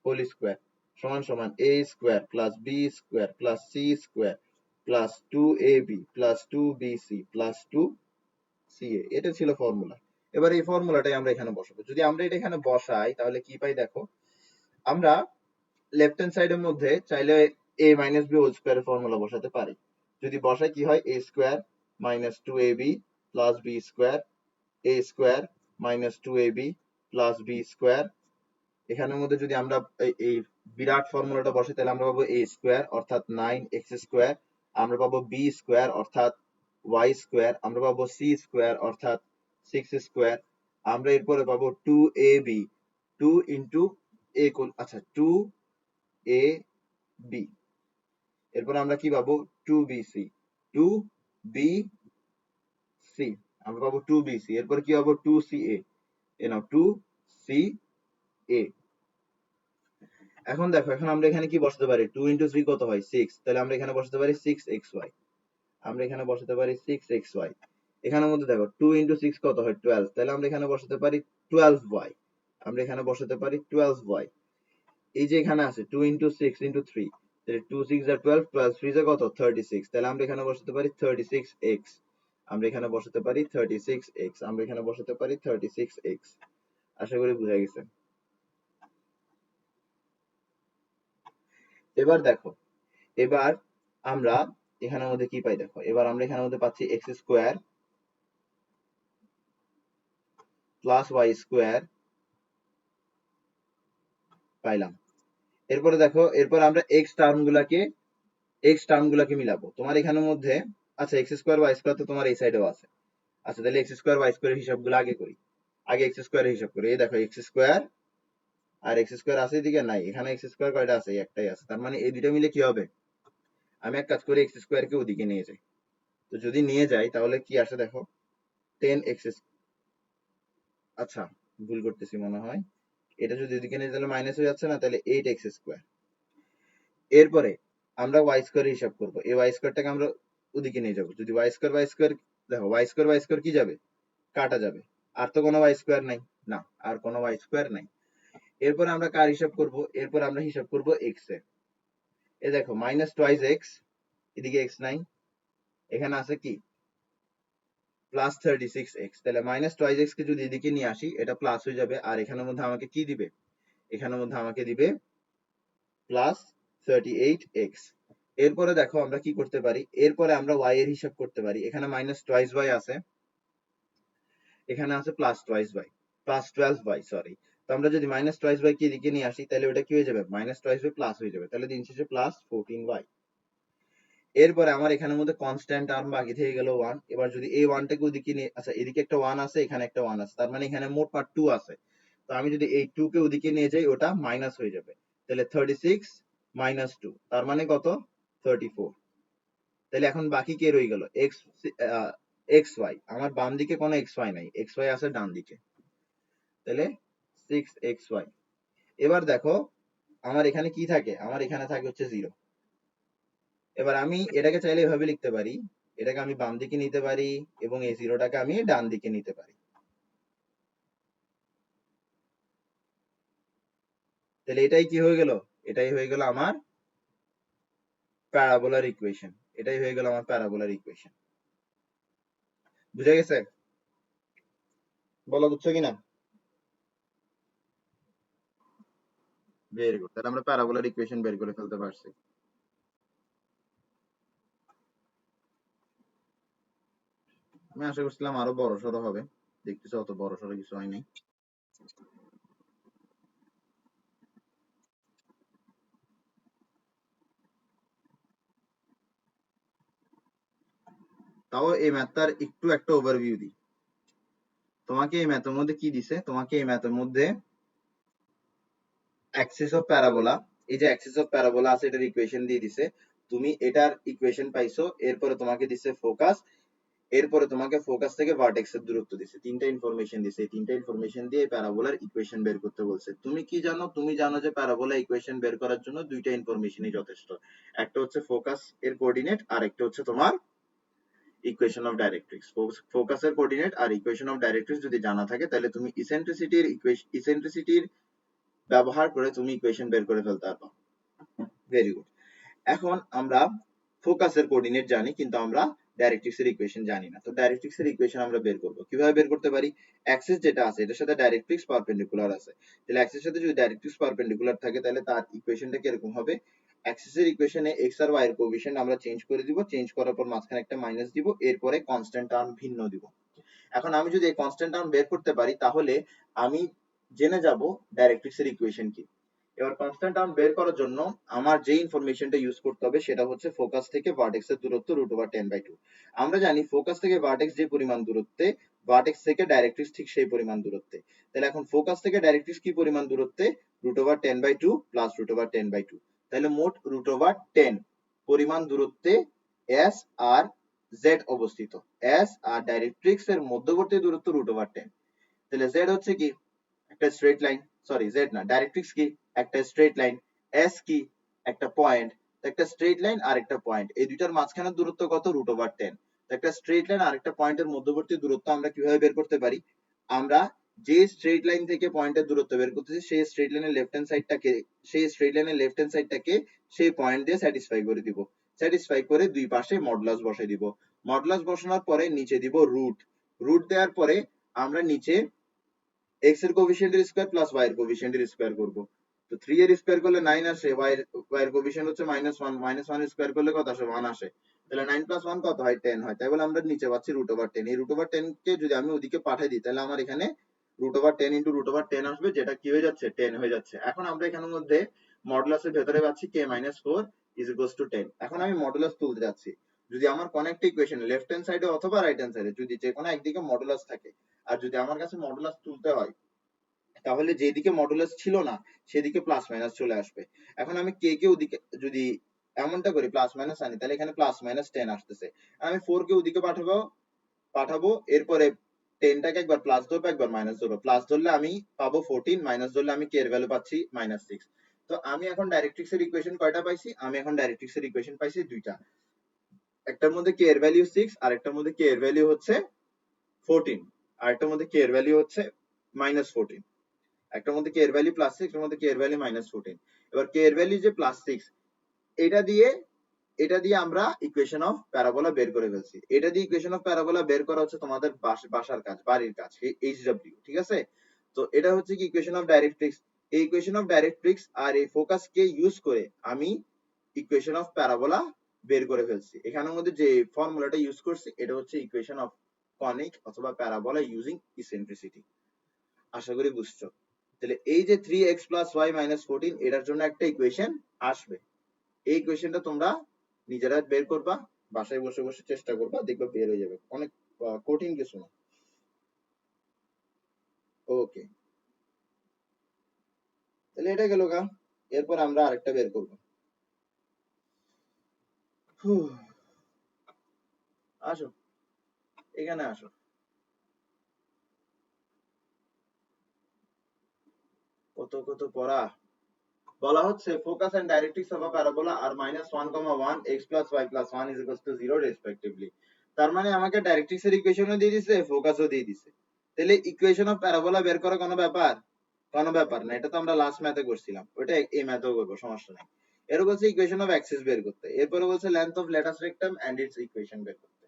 whole square সমান সমান a square plus b square plus c square plus 2ab plus 2bc plus 2ca। এটা ছিল ফর্মুলা। এবার এই ফর্মুলাটাই আমরা এখানে বসাবো। যদি আমরা এটা এখানে বসাই তাহলে কি পাই দেখো, আমরা লেফট হ্যান্ড সাইডের মধ্যে চাইলে a মাইনাস b হোল স্কোয়ারের ফর্মুলা বসাতে পারি। যদি বসাই কি হয়? a square minus 2ab plus b square, a square minus 2ab plus b square. এখানের মধ্যে যদি আমরা এই বিরাট ফর্মুলাটা বসাই তাহলে আমরা পাবো a স্কোয়ার অর্থাৎ 9x স্কোয়ার, আমরা পাবো b স্কোয়ার অর্থাৎ y স্কোয়ার, আমরা পাবো c স্কোয়ার অর্থাৎ 6 স্কোয়ার, আমরা এরপরে পাবো 2ab 2 ইন্টু a, আচ্ছা 2ab, এরপর আমরা কি পাবো? 2bc 2bc, আমরা পাবো 2bc, এরপর কি পাবো? 2ca, এ নাও 2ca। এখন দেখো, এখন আমরা এখানে কি বসাতে পারি? 2 ইন্টু 3 কত হয়? 6, তাহলে আমরা এখানে বসাতে পারি 6xy, আমরা এখানে বসাতে পারি 6xy। এখানের মধ্যে দেখো 2 ইন্টু 6 কত হয়? 12, তাহলে আমরা এখানে বসাতে পারি 12y, আমরা এখানে বসাতে পারি 12y। এই যে এখানে আছে 2 ইন্টু 6 ইন্টু 3, তাহলে 2 6 আর 12, 12 3 যা কত? 36, তাহলে আমরা এখানে বসাতে পারি 36x, আমরা এখানে বসাতে পারি 36x, আমরা এখানে বসাতে পারি 36x। আশা করি বুঝা গেছে। এবার দেখো, এবার আমরা এখানের মধ্যে কি পাই দেখো, এবার আমরা এখানের মধ্যে পাচ্ছি X square plus Y square পাইলাম। এরপরে দেখো, এরপর আমরা এক্স টার্ম গুলাকে মিলাবো তোমার এখানের মধ্যে। আচ্ছা, এক্স স্কোয়ার ওয়াই স্কোয়ার তো তোমার এই সাইডেও আছে। আচ্ছা, তাহলে এক্স স্কোয়ার ওয়াই স্কোয়ারের হিসাবগুলো আগে করি। আগে এক্স স্কোয়ারের হিসাব করি। এই দেখো এক্স স্কোয়ার আর এক্স স্কোয়ার আছে, এদিকে নাই, এখানে এক্স স্কোয়ার কয়টা আছে? একটাই আছে, তার মানে এই দুটো মিলে কি হবে? আমি এক কাজ করি, এক্স স্কোয়ারকে ওদিকে নিয়ে যাই। তো যদি নিয়ে যাই তাহলে কি আসে দেখো, 10x। আচ্ছা, ভুল করতেছি মনে হয়, এটা যদি এদিকে নিয়ে তাহলে মাইনাস হয়ে যাচ্ছে না? তাহলে 8x স্কোয়ার। এরপরে আমরা ওয়াই স্কোয়ার হিসাব করবো, এই ওয়াই স্কোয়ারটাকে আমরা ওদিকে নিয়ে যাবো। যদি ওয়াই স্কোয়ার দেখো, ওয়াই স্কোয়ার কি যাবে? কাটা যাবে। আর তো কোনো ওয়াই স্কোয়ার নাই, না আর কোনো ওয়াই স্কোয়ার নাই। এরপরে আমরা কার হিসাব করব? এরপর আমরা হিসাব করব এক্স এর। এ দেখো মাইনাস টোয়াইস এক্স, এদিকে এক্স নাই, এখানে আছে কি? প্লাস 36x, তাহলে মাইনাস টোয়াইস এক্স কে যদি এদিকে নিয়ে আসি এটা প্লাস হয়ে যাবে, আর এখানের মধ্যে আমাকে কি দিবে? এখানের মধ্যে আমাকে দিবে প্লাস 38x। এরপরে দেখো আমরা কি করতে পারি, এরপরে আমরা y এর হিসাব করতে পারি। এখানে মাইনাস টোয়াইস y আছে, এখানে আছে plus twice y, plus 12y, sorry. তো আমরা যদি মাইনাস টোয়াইস y কে এদিকে নিয়ে আসি তাহলে ওটা কি হয়ে যাবে? মাইনাস টোয়াইস y প্লাস হয়ে যাবে, তাহলে দিন শেষে প্লাস 14y। এরপরে আমার এখানের মধ্যে কনস্ট্যান্ট টার্ম বাকি থেকে গেল 1। এবার যদি এই 1টাকে ওদিকে নিয়ে, আচ্ছা এদিকে একটা 1 আছে, এখানে একটা 1 আছে, তার মানে এখানে মোট পার 2 আছে। তো আমি যদি এই 2 কে ওদিকে নিয়ে যাই, ওটা মাইনাস হয়ে যাবে। তাহলে 36 মাইনাস 2 তার মানে কত? 34। তাহলে এখন বাকি কে রয়ে গেল? X Y. আমার বাম দিকে কোনো এক্স ওয়াই নাই, এক্স ওয়াই আছে ডান দিকে। তাহলে 6xy। এবার দেখো আমার এখানে কি থাকে, আমার এখানে থাকে হচ্ছে 0। এবার আমি এটাকে চাইলে এভাবে লিখতে পারি, এটাকে আমি বাম দিকে নিতে পারি এবং এই 0টাকে আমি ডান দিকে নিতে পারি। তাহলে এটাই কি হয়ে গেল? এটাই হয়ে গেল আমার প্যারাবোলার ইকুয়েশন। এটাই হয়ে গেল আমার প্যারাবোলার ইকুয়েশন। বুঝা গেছে? বলো বুঝছো কিনা? ভেরি গুড, তাহলে আমরা প্যারাবোলার ইকুয়েশন বের করে ফেলতে পারছি। আমি আশা করছিলাম আরো বড় সড়ো হবে, দেখতেছি অত বড় সড়ো কিছু হয় নাই। তাও এই ম্যাথটার একটু একটা ওভারভিউ দিই। তোমাকে এই ম্যাথের মধ্যে কি দিছে? তোমাকে এই ম্যাথের মধ্যে অ্যাক্সিস অফ প্যারাবোলা, এই যে অ্যাক্সিস অফ প্যারাবোলা আছে এটার ইকুয়েশন দিয়ে দিছে। তুমি এটার ইকুয়েশন পাইছো, এরপরে তোমাকে দিছে ফোকাস, এরপরে তোমাকে ফোকাস থেকে ভার্টেক্স এর দূরত্ব দিছে। তিনটা ইনফরমেশন দিছে, এই তিনটা ইনফরমেশন দিয়ে প্যারাবোলার ইকুয়েশন বের করতে বলছে। তুমি কি জানো? তুমি জানো যে প্যারাবোলা ইকুয়েশন বের করার জন্য দুইটা ইনফরমেশনই যথেষ্ট। একটা হচ্ছে ফোকাস এর কোঅর্ডিনেট, আর একটা হচ্ছে তোমার ইকুয়েশন অফ ডাইরেক্ট্রিক্স। ফোকাসের কোঅর্ডিনেট আর ইকুয়েশন অফ ডাইরেক্ট্রিক্স যদি জানা থাকে, তাহলে তুমি ইসেন্ট্রিসিটির ব্যবহার করে তুমি ইকুয়েশন বের করে ফেলতে পারবা। Very good. এখন আমরা ফোকাসের কোঅর্ডিনেট জানি, কিন্তু আমরা ডাইরেক্ট্রিক্স এর ইকুয়েশন জানি না। তো ডাইরেক্ট্রিক্স এর ইকুয়েশন আমরা বের করব কিভাবে? বের করতে পারি, অ্যাক্সিস যেটা আছে এটার সাথে ডাইরেক্ট্রিক্স পারপেন্ডিকুলার আছে। তাহলে অ্যাক্সিস এর সাথে যদি ডাইরেক্ট্রিক্স পারপেন্ডিকুলার থাকে, তাহলে তার ইকুয়েশনটা কিরকম হবে? অ্যাক্সিস এর ইকুয়েশনে এক্স আর ওয়াই এর কোএফিসিয়েন্ট আমরা চেঞ্জ করে দিব, চেঞ্জ করার পর মাঝখানে একটা মাইনাস দিব, এরপরে কনস্ট্যান্ট টার্ম ভিন্ন দিব। এখন আমি যদি এই কনস্ট্যান্ট টার্ম বের করতে পারি, তাহলে আমি জেনে যাব ডাইরেক্ট্রিক্স এর ইকুয়েশন কি। এবার কনস্ট্যান্ট টার্ম বের করার জন্য আমার যে ইনফরমেশনটা ইউজ করতে হবে সেটা হচ্ছে ফোকাস থেকে ভার্টেক্স এর দূরত্ব √10/2। আমরা জানি ফোকাস থেকে ভার্টেক্স যে পরিমাণ দূরত্বে, ভার্টেক্স থেকে ডাইরেক্ট্রিক্স ঠিক সেই পরিমাণ দূরত্বে। তাহলে এখন ফোকাস থেকে ডাইরেক্ট্রিক্স কি পরিমাণ দূরত্বে? √10/2 প্লাস √10/2। তাহলে মোট √10 পরিমাণ দূরত্বে এস আর জেড অবস্থিত। এস আর ডাইরেক্ট্রিক্স এর মধ্যবর্তী দূরত্ব √10। তাহলে জেড হচ্ছে কি? একটা স্ট্রেট লাইন, সরি জেড না, ডাইরেক্ট্রিক্স কি? একটা স্ট্রেট লাইন। এস কি? একটা পয়েন্ট। একটা স্ট্রেট লাইন আর একটা পয়েন্ট, এই দুইটার মাঝখানের দূরত্ব কত? √10। একটা স্ট্রেট লাইন আর একটা পয়েন্টের মধ্যবর্তী দূরত্ব আমরা কিভাবে বের করতে পারি? আমরা যে স্ট্রেট লাইন থেকে পয়েন্টের দূরত্ব বের করতেছি, সেই স্ট্রেট লাইনের লেফট হ্যান্ড সাইডটাকে, সেই পয়েন্ট দিয়ে স্যাটিসফাই করে দিব। স্যাটিসফাই করে দুই পাশে মডুলাস বসাই দিব। মডুলাস বসানোর পরে নিচে দিব রুট। রুট দেওয়ার পরে আমরা নিচে এক্স এর কোএফিসিয়েন্টের স্কয়ার প্লাস ওয়াই এর কোএফিসিয়েন্টের স্কয়ার করব। তো 3 এর স্কয়ার করলে 9 আসে, ওয়াই এর কোএফিসিয়েন্ট হচ্ছে -1, -1 এর স্কয়ার করলে কত আসে? 1 আসে। তাহলে 9 + 1 কত হয়? 10 হয়। তাই বলে আমরা নিচে পাচ্ছি √10। এই √10 কে যদি আমি ওদিকে পাঠিয়ে দিই, তাহলে আমার এখানে √10 * √10 আসবে, যেটা কি হয়ে যাচ্ছে? 10 হয়ে যাচ্ছে। এখন আমরা এখানের মধ্যে মডুলাসের ভেতরে পাচ্ছি k-4 = 10। এখন আমি মডুলাস তুলতে যাচ্ছি। যদি আমার কোন একটা ইকুয়েশন লেফট হ্যান্ড সাইডে অথবা রাইট হ্যান্ড সাইডে যদি যে কোনো একদিকে মডুলাস থাকে, আর যদি আমার কাছে মডুলাস তুলতে হয়, তাহলে যেদিকে মডুলাস ছিল না সেদিকে প্লাস মাইনাস চলে আসবে। এখন আমি কে কে ওদিকে যদি এমনটা করি প্লাস মাইনাস আনি, তাহলে এখানে +-10 আসতেছে। আমি 4 কে ওদিকে পাঠাবো, এরপরে 10 টাকে একবার প্লাস ধরবো একবার মাইনাস ধরবো। প্লাস ধরলে আমি পাবো 14, মাইনাস ধরলে আমি কে এর ভ্যালু পাচ্ছি -6। তো আমি এখন ডাইরেক্ট্রিক্স এর ইকুয়েশন কয়টা পাইছি? আমি এখন ডাইরেক্ট্রিক্স এর ইকুয়েশন পাইছি দুইটা। একটার মধ্যে কে এর ভ্যালু 6, আর একটার মধ্যে কে এর ভ্যালু হচ্ছে 14, আর একটার মধ্যে কে এর ভ্যালু হচ্ছে -14। একটার মধ্যে কে এর ভ্যালু +6, একটার মধ্যে কে এর ভ্যালু -14। এবার কে এর ভ্যালু যে +6, এটা দিয়ে আমরা ইকুয়েশন অফ প্যারাবোলা বের করে ফেলছি। এটা দিয়ে ইকুয়েশন অফ প্যারাবোলা বের করা হচ্ছে তোমাদের বাসার কাজ, বাড়ির কাজ, এইচডব্লিউ, ঠিক আছে? তো এটা হচ্ছে কি ইকুয়েশন অফ ডাইরেক্ট্রিক্স। এই ইকুয়েশন অফ ডাইরেক্ট্রিক্স আর এই ফোকাস কে ইউজ করে আমি ইকুয়েশন অফ প্যারাবোলা বের করে ফেলছি। এখানের মধ্যে যে ফর্মুলাটা ইউজ করছি এটা হচ্ছে ইকুয়েশন অফ কনিক অথবা প্যারাবোলা ইউজিং ইসেন্ট্রিসিটি। আশা করি বুঝছো। তাহলে এই যে 3x + y - 14 এটার জন্য একটা ইকুয়েশন আসবে। এই ইকুয়েশনটা তোমরা নিজেরা বের করবা, বাসায় বসে বসে চেষ্টা করবা, দেখবা বের হয়ে যাবে, অনেক কঠিন কিছু না। ওকে, তাহলে এটা গেল গা। এরপর আমরা আরেকটা বের করবো। আসো, এখানে আসো। কত কত পড়া। বলা হচ্ছে focus and directrix of a parabola are -1, 1 x plus y plus 1 is equals to 0 respectively। তার মানে আমাকে ডাইরেক্ট্রিক্স এর ইকুয়েশনও দিয়ে দিছে, ফোকাসও দিয়ে দিছে। তাহলে ইকুয়েশন অফ প্যারাবোলা বের করা কোনো ব্যাপার? কোনো ব্যাপার না, এটা তো আমরা লাস্ট ম্যাথে করছিলাম, ওটা এই ম্যাথেও করবো, সমস্যা নাই। এর বলছে ইকুয়েশন অফ অ্যাক্সিস বের করতে, এরপরে বলছে length of latus rectum and its equation বের করতে।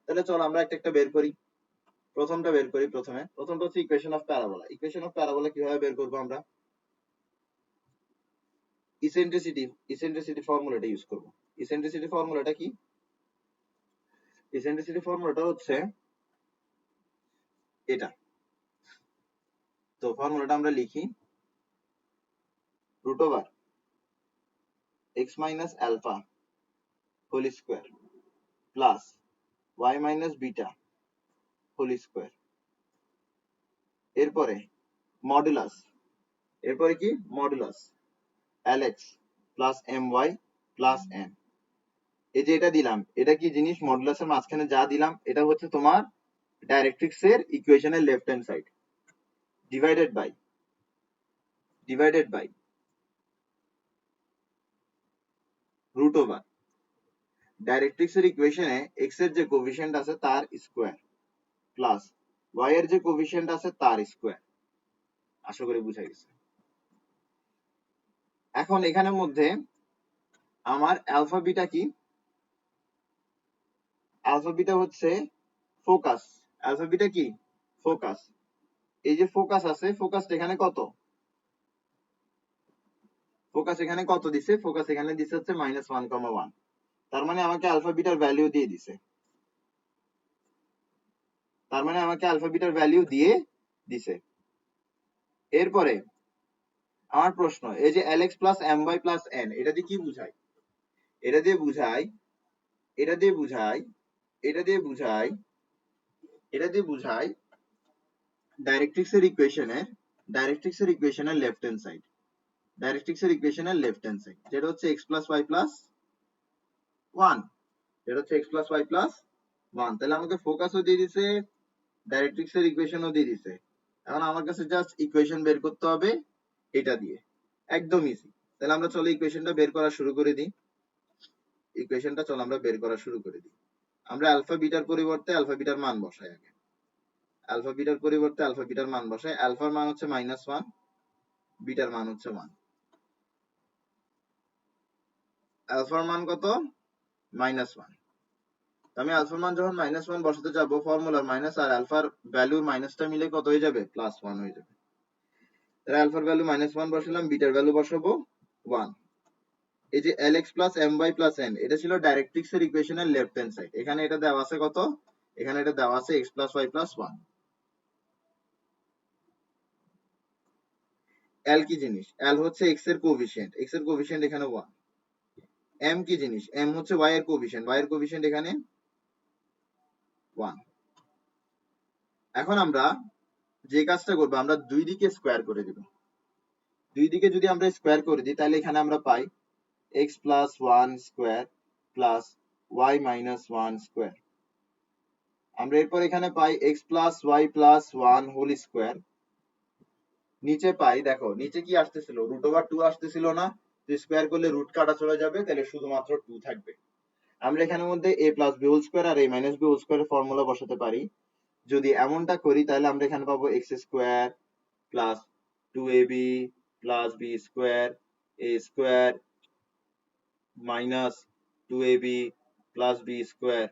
তাহলে চলো আমরা একটা একটা বের করি। প্রথমটা বের করি। প্রথমটা হচ্ছে equation of parabola. Equation of parabola কিভাবে বের করবো আমরা? ইসেন্ট্রিসিটি ফর্মুলাটা ইউজ করব। ইসেন্ট্রিসিটি ফর্মুলাটা কি? ইসেন্ট্রিসিটি ফর্মুলাটা হচ্ছে এটা। তো ফর্মুলাটা আমরা লিখি, root over x minus alpha whole square plus y minus beta whole square, এরপরে মডুলাস, এরপরে কি modulus lx plus my plus n। এই যে এটা দিলাম, এটা কি জিনিস? মডুলাসের মাঝখানে যা দিলাম এটা হচ্ছে তোমার ডাইরেক্ট্রিক্স এর ইকুয়েশনের left hand side, divided by root over directrix এর ইকুয়েশনে x এর যে কোএফিসিয়েন্ট আছে তার স্কোয়ার প্লাস y এর যে কোএফিসিয়েন্ট আছে তার স্কোয়ার। আশা করি বুঝা গেছে। এখন এখানের মধ্যে আমার অ্যালফা বিটা কি? অ্যালফা বিটা হচ্ছে ফোকাস। অ্যালফা বিটা কি? ফোকাস। এই যে ফোকাস আছে, ফোকাস এখানে কত? ফোকাস এখানে কত দিছে? ফোকাস এখানে দিছে হচ্ছে -1,1। তার মানে আমাকে অ্যালফা বিটার ভ্যালু দিয়ে দিছে। তার মানে আমাকে অ্যালফা বিটার ভ্যালু দিয়ে দিছে। এরপরে আমার প্রশ্ন, এই যে lx plus my plus n, এটা দিয়ে কি বুঝায়? এটা দিয়ে বুঝায়, এটা দিয়ে বুঝায়, এটা দিয়ে বুঝায়, এটা দিয়ে বুঝায় ডাইরেক্ট্রিক্স এর ইকুয়েশনের লেফট হ্যান্ড সাইড। ডাইরেক্ট্রিক্স এর ইকুয়েশনের লেফট হ্যান্ড সাইড যেটা হচ্ছে x প্লাস y প্লাস 1, যেটা হচ্ছে x প্লাস y প্লাস 1। তাহলে আমাকে ফোকাসও দিয়ে দিছে, ডাইরেক্ট্রিক্স এর ইকুয়েশনও দিয়ে দিছে। এখন আমার কাছে জাস্ট ইকুয়েশন বের করতে হবে এটা দিয়ে, একদম ইজি। তাহলে আমরা চলো ইকুয়েশনটা বের করা শুরু করে দিই। ইকুয়েশনটা চলো আমরা বের করা শুরু করে দিই। আমরা আলফা বিটার পরিবর্তে আলফা বিটার মান বসাই আগে। আলফা বিটার পরিবর্তে আলফা বিটার মান বসাই। আলফার মান হচ্ছে -1, বিটার মান হচ্ছে 1। আলফার মান কত? -1। আমি আলফার মান যখন -1 বসাতে যাবো, ফর্মুলার মাইনাস আর আলফার ভ্যালুর মাইনাসটা মিলে কত হয়ে যাবে? +1 হয়ে যাবে। তাহলে আলফার ভ্যালু -1 বসালাম, বিটার ভ্যালু বসাবো 1। এই যে lx plus my plus n, এটা ছিল ডাইরেক্ট্রিক্স এর ইকুয়েশনের লেফট হ্যান্ড সাইড। এখানে এটা দেওয়া আছে কত? এখানে এটা দেওয়া আছে x plus y plus 1। l কি জিনিস? l হচ্ছে x এর কোএফিসিয়েন্ট, x এর কোএফিসিয়েন্ট এখানে 1। m কি জিনিস? m হচ্ছে y এর কোএফিসিয়েন্ট, y এর কোএফিসিয়েন্ট এখানে 1। এখন আমরা যে কাজটা করবো, আমরা দুই দিকে স্কোয়ার করে দিব। দুই দিকে যদি আমরা স্কোয়ার করে দিই তাহলে এখানে আমরা পাই x plus 1 square plus y minus 1 square. আমরা এরপর এখানে পাই x plus y plus 1 whole square. নিচে পাই, দেখো নিচে কি আসতেছিল? √2 আসতেছিল না? তো স্কোয়ার করলে রুট কাটা চলে যাবে, তাহলে শুধুমাত্র 2 থাকবে। আমরা এখানের মধ্যে a plus b whole square আর a মাইনাস b হোল স্কোয়ারের ফর্মুলা বসাতে পারি। যদি এমনটা করি তাহলে আমরা এখানে পাবো x square plus 2ab plus b square a square minus 2ab plus b square.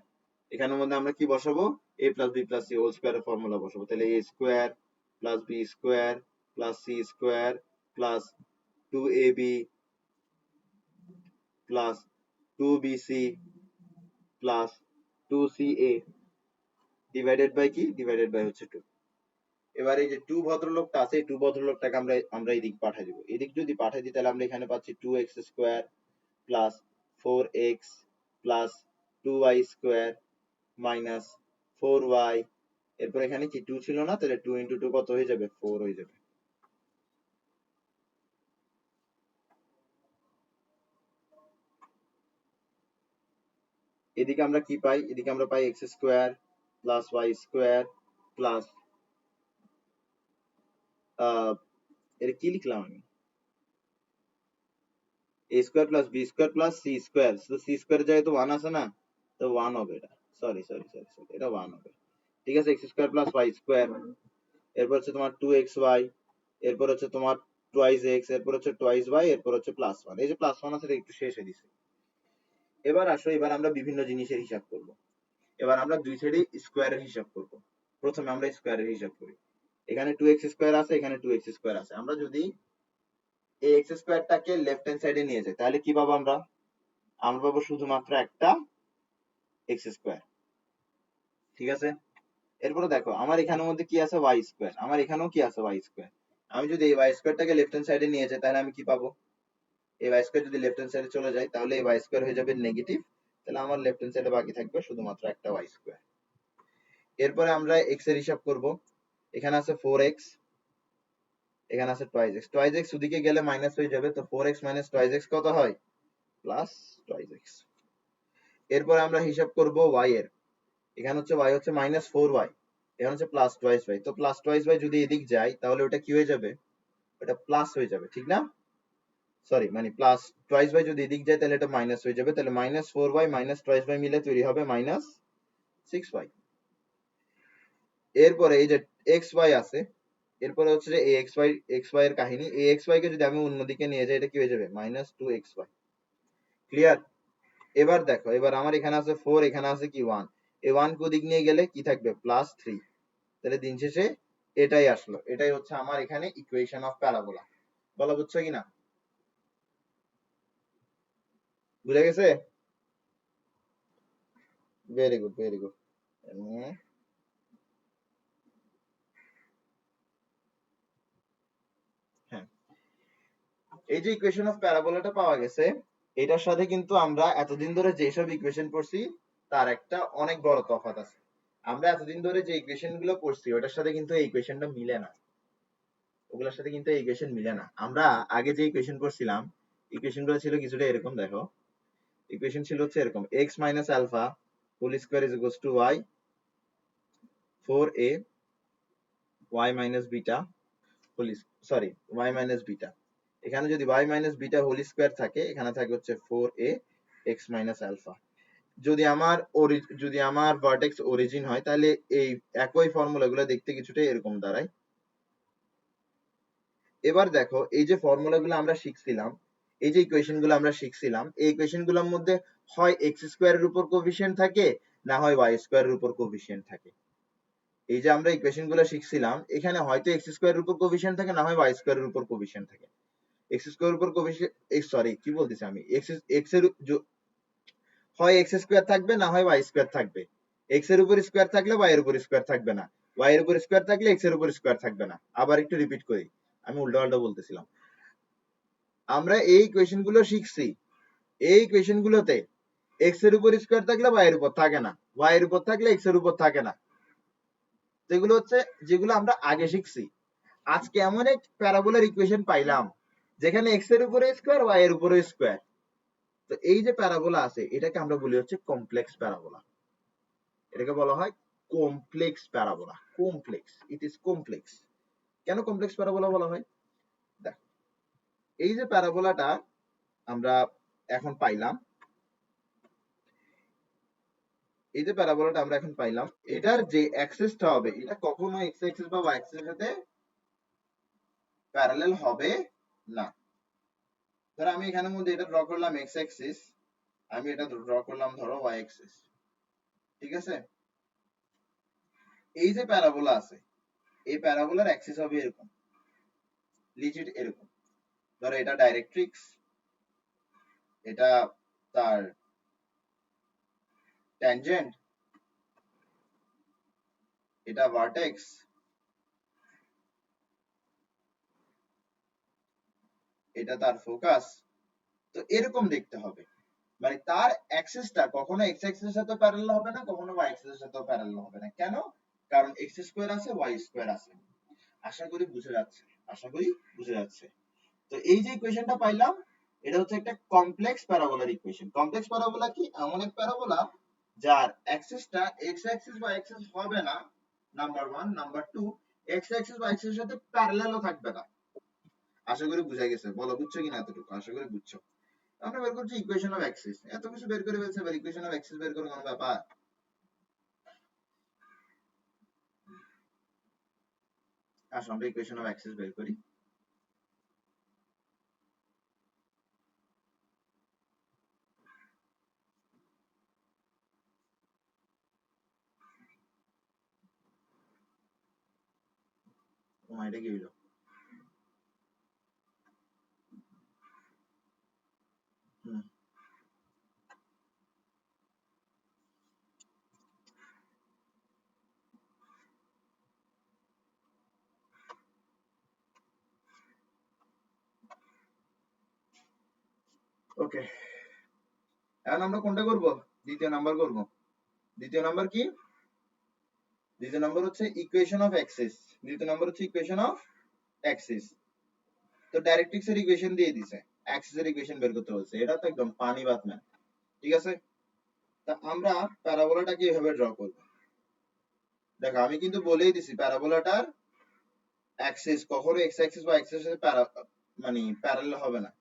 এখানের মধ্যে আমরা কি বসাবো? a plus b plus c whole স্কোয়ারের ফর্মুলা বসাবো। তাহলে a square plus b square plus c square plus 2ab plus 2bc plus 2ca divided by কি? Divided by হচ্ছে 2। এবার এই যে 2 ভদ্রলোকটা আছে, এই 2 ভদ্রলোকটাকে আমরা এদিক পাঠিয়ে দিব। এদিক যদি পাঠিয়ে দিই তাহলে আমরা এখানে পাচ্ছি 2x square plus 4x plus 2y square minus 4y, এরপর এখানে কি 2 ছিল না, তাহলে 2 ইন্টু 2 কত হয়ে যাবে, 4 হয়ে যাবে। এদিকে আমরা কি পাই, এদিকে আমরা পাই x square plus Y square plus এটা কি লিখলাম আমি, a square plus b square plus c square, তো সি স্কোয়ার জায়গায় তো 1 আছে না, তো 1 হবে এটা, সরি সরি সরি সরি, এটা 1 হবে। ঠিক আছে, X square plus Y square, এরপর হচ্ছে তোমার 2xy, এরপর হচ্ছে তোমার টোয়াইস এক্স, এরপর হচ্ছে টোয়াইস ওয়াই, এরপর হচ্ছে প্লাস 1, এই যে প্লাস 1 আছে এটা একটু শেষ হয়ে দিছে। এবার আসো, এবার আমরা বিভিন্ন জিনিসের হিসাব করব। এবার আমরা দুই সাইডে স্কোয়ারের হিসাব করব। প্রথমে আমরা স্কোয়ারের হিসাব করি। এখানে 2x স্কোয়ার আছে, এখানে 2x স্কোয়ার আছে, আমরা যদি এই এক্স স্কোয়ারটাকে লেফট হ্যান্ড সাইডে নিয়ে যাই তাহলে কি পাবো আমরা, আমরা পাবো শুধুমাত্র একটা এক্স স্কোয়ার। ঠিক আছে, এরপরে দেখো আমার এখানের মধ্যে কি আছে, ওয়াই স্কোয়ার, আমার এখানেও কি আছে, ওয়াই স্কোয়ার। আমি যদি এই ওয়াই স্কোয়ারটাকে লেফট হ্যান্ড সাইডে নিয়ে যাই তাহলে আমি কি পাবো, এই ওয়াই স্কোয়ার যদি লেফট হ্যান্ড সাইডে চলে যায় তাহলে এই ওয়াই স্কোয়ার হয়ে যাবে নেগেটিভ, তাহলে আমার লেফট হ্যান্ড সাইডে বাকি থাকবে শুধুমাত্র একটা ওয়াই স্কোয়ার। এরপরে আমরা এক্স এর হিসাব করব। এখানে আছে 4x, এখানে আছে টোয়াইস এক্স, টোয়াইস এক্স ওদিকে গেলে মাইনাস হয়ে যাবে, তো 4x মাইনাস টোয়াইস এক্স কত হয়, প্লাস টোয়াইস এক্স। এরপরে আমরা হিসাব করব y এর, এখানে হচ্ছে y হচ্ছে মাইনাস 4y, এখানে হচ্ছে প্লাস টোয়াইস y, তো প্লাস টোয়াইস y যদি এদিক যায় তাহলে ওটা কি হয়ে যাবে, ওটা প্লাস হয়ে যাবে, ঠিক না, সরি মানে প্লাস টোয়াইস y যদি এদিক যায় তাহলে এটা মাইনাস হয়ে যাবে, তাহলে minus 4y minus twice y মিলে তৈরি হবে মাইনাস 6y। এরপরে এই যে xy আছে, এরপরে হচ্ছে যে xy এর কাহিনী, এই xy কে যদি আমি অন্যদিকে নিয়ে যাই এটা কি হয়ে যাবে, মাইনাস 2xy। ক্লিয়ার? এবার দেখো, এবার আমার এখানে আছে 4, এখানে আছে কি 1, এই 1 কে ওদিক নিয়ে গেলে কি থাকবে, প্লাস 3, তাহলে দিন শেষে এটাই আসলো, এটাই হচ্ছে আমার এখানে ইকুয়েশন অফ প্যারাবোলা। বলা বুঝছো কিনা, বুঝে গেছে? Very good very good. হ্যাঁ, এই যে ইকুয়েশন অফ প্যারাবোলাটা পাওয়া গেছে, এটার সাথে কিন্তু আমরা এতদিন ধরে যেসব ইকুয়েশন পড়ছি তার একটা অনেক বড় তফাৎ আছে। আমরা এতদিন ধরে যে ইকুয়েশন গুলো পড়ছি ওটার সাথে কিন্তু এই ইকুয়েশনটা মিলে না, ওগুলোর সাথে কিন্তু এই ইকুয়েশন মিলে না। আমরা আগে যে ইকুয়েশন পড়ছিলাম, ইকুয়েশন গুলো ছিল কিছুটা এরকম, দেখো ইকুয়েশন ছিল হচ্ছে এরকম, x minus alpha whole square is equals to y 4a y minus beta whole, sorry y minus beta, এখানে যদি y minus beta whole square থাকে, এখানে থাকে হচ্ছে 4a x মাইনাস আলফা। যদি আমার ভার্টেক্স অরিজিন হয় তাহলে এই একই ফর্মুলা গুলো দেখতে কিছুটা এরকম দাঁড়ায়। এবার দেখো, এই যে ফর্মুলা গুলো আমরা শিখছিলাম, এই যে ইকুয়েশন গুলো আমরা শিখছিলাম, এই ইকুয়েশন গুলোর মধ্যে হয় এক্স স্কোয়ারের উপর কোফিসিয়েন্ট থাকে, না হয় ওয়াই স্কোয়ারের উপর কোফিসিয়েন্ট থাকে। এই যে আমরা ইকুয়েশন গুলো শিখছিলাম, এখানে হয়তো এক্স স্কোয়ারের উপর কোফিসিয়েন্ট থাকে, না হয় ওয়াই স্কোয়ারের উপর কোফিসিয়েন্ট থাকে। এক্স স্কোয়ারের উপর কোফিসিয়েন্ট, সরি কি বলতেছি আমি, এক্স এর হয় এক্স স্কোয়ার থাকবে, না হয় ওয়াই স্কোয়ার থাকবে। এক্স এর উপর স্কোয়ার থাকলে ওয়াই এর উপর স্কোয়ার থাকবে না, ওয়াই এর উপর স্কোয়ার থাকলে এক্স এর উপর স্কোয়ার থাকবে না। আবার একটু রিপিট করি, আমি উল্টো পাল্টা বলতেছিলাম। আমরা এই ইকুয়েশন গুলো শিখছি, এই ইকুয়েশন গুলোতে এক্স এর উপর স্কোয়ার থাকলে ওয়াই এর উপর থাকে না, ওয়াই এর উপর থাকলে এক্স এর উপর থাকে না। যেগুলো হচ্ছে যেগুলো আমরা আগে শিখছি। আজকে এমন এক প্যারাবোলার ইকুয়েশন পাইলাম যেখানে এক্স এর উপরে স্কোয়ার, ওয়াই এর উপরে স্কোয়ার। তো এই যে প্যারাবোলা আছে এটাকে আমরা বলি হচ্ছে কমপ্লেক্স প্যারাবোলা। এটাকে বলা হয় complex parabola, complex, it is complex. কেন কমপ্লেক্স প্যারাবোলা বলা হয়, দেখ এই যে প্যারাবোলাটা আমরা এখন পাইলাম, এই যে প্যারাবোলাটা আমরা এখন পাইলাম, এটার যে অ্যাক্সিসটা হবে এটা কখনো এক্স অ্যাক্সিস বা ওয়াই অ্যাক্সিসের সাথে প্যারালাল হবে না। ধরো আমি এখানের মধ্যে এটা ড্র করলাম এক্স অ্যাক্সিস, আমি এটা ড্র করলাম ধরো ওয়াই অ্যাক্সিস, ঠিক আছে? এই যে প্যারাবোলা আছে, এই প্যারাবোলার অ্যাক্সিস হবে এরকম, লিজিট এরকম। ধরো এটা ডাইরেক্ট্রিক্স, এটা তার ট্যানজেন্ট, এটা ভার্টেক্স, এটা তার ফোকাস। তো এরকম দেখতে হবে। মানে তার অ্যাক্সিসটা কখনো এক্স অ্যাক্সিসের সাথে প্যারালাল হবে না, কখনো ওয়াই অ্যাক্সিসের সাথে প্যারালাল হবে না। কেন? কারণ এক্স স্কয়ার আছে, ওয়াই স্কয়ার আছে। আশা করি বুঝে যাচ্ছে, আশা করি বুঝে যাচ্ছে। তো এই যে ইকুয়েশনটা পাইলাম, এটা হচ্ছে একটা কমপ্লেক্স প্যারাবোলার ইকুয়েশন। কমপ্লেক্স প্যারাবোলা কি? এমন এক প্যারাবোলা যার অ্যাক্সিসটা এক্স অ্যাক্সিস বা অ্যাক্সিস হবে না, নাম্বার 1। নাম্বার 2, এক্স অ্যাক্সিস বা অ্যাক্সিসের সাথে প্যারালালও থাকবে না। আশা করি বুঝা গেছে, বলো বুঝছো কিনা এতটুকু? আশা করি বুঝছো। আমরা বের করছি ইকুয়েশন অফ অ্যাক্সিস, এত কিছু বের করে ফেলছে, এবার ইকুয়েশন অফ অ্যাক্সিস বের করে কোনো ব্যাপার? আসো আমরা ইকুয়েশন অফ অ্যাক্সিস বের করি। ও এটা কি হইলো? হুম, ওকে। এখন আমরা কোনটা করব? দ্বিতীয় নাম্বার করব। দ্বিতীয় নাম্বার কি? দ্বিতীয় নাম্বার হচ্ছে ইকুয়েশন অফ অ্যাক্সিস। দ্বিতীয় নাম্বার হচ্ছে ইকুয়েশন অফ অ্যাক্সিস। তো ডাইরেক্ট্রিক্স এর ইকুয়েশন দিয়ে দিছে, অ্যাক্সিস এর ইকুয়েশন বের করতে বলছে। এটা তো একদম পানি বাত না, ঠিক আছে? তা আমরা প্যারাবোলাটা কিভাবে ড্র করব? দেখো আমি কিন্তু বলেই দিছি প্যারাবোলাটার অ্যাক্সিস কখনো এক্স অ্যাক্সিস বা এক্স এর সাথে মানে প্যারালাল হবে না।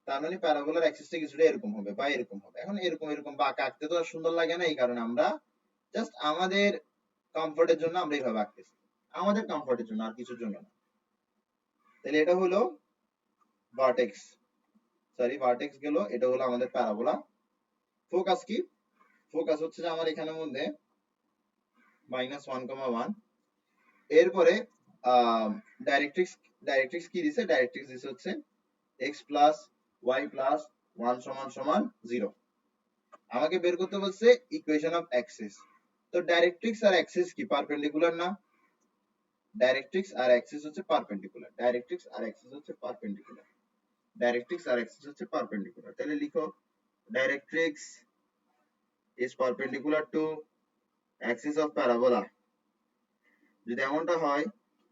তার মানে প্যারাবোলার অ্যাক্সিসটা কিছুটা এরকম হবে বা এরকম হবে। এখন এরকম এরকম বা আঁকতে তো আর সুন্দর লাগে না, এই কারণে আমরা জাস্ট আমাদের কমফোর্টের জন্য আমরা এইভাবে আঁকতেছি, আমাদের কমফোর্টের জন্য, আর কিছুর জন্য না। তাহলে এটা হলো ভার্টেক্স, সরি ভার্টেক্স গেল, এটা হলো আমাদের প্যারাবোলা। ফোকাস কি? ফোকাস হচ্ছে যে আমার এখানের মধ্যে -1,1। এরপরে ডাইরেক্ট্রিক্স, ডাইরেক্ট্রিক্স কি দিছে? ডাইরেক্ট্রিক্স দিছে হচ্ছে x প্লাস ওয়াই প্লাস 1 সমান সমান 0। আমাকে বের করতে বলছে ইকুয়েশন অফ অ্যাক্সিস। তো ডাইরেক্ট্রিক্স আর অ্যাক্সিস কি পারপেন্ডিকুলার না? ডাইরেক্ট্রিক্স আর অ্যাক্সিস হচ্ছে পারপেন্ডিকুলার, ডাইরেক্ট্রিক্স আর অ্যাক্সিস হচ্ছে পারপেন্ডিকুলার, ডাইরেক্ট্রিক্স আর অ্যাক্সিস হচ্ছে পারপেন্ডিকুলার। তাহলে লিখো directrix is perpendicular to axis of parabola। যদি এমনটা হয়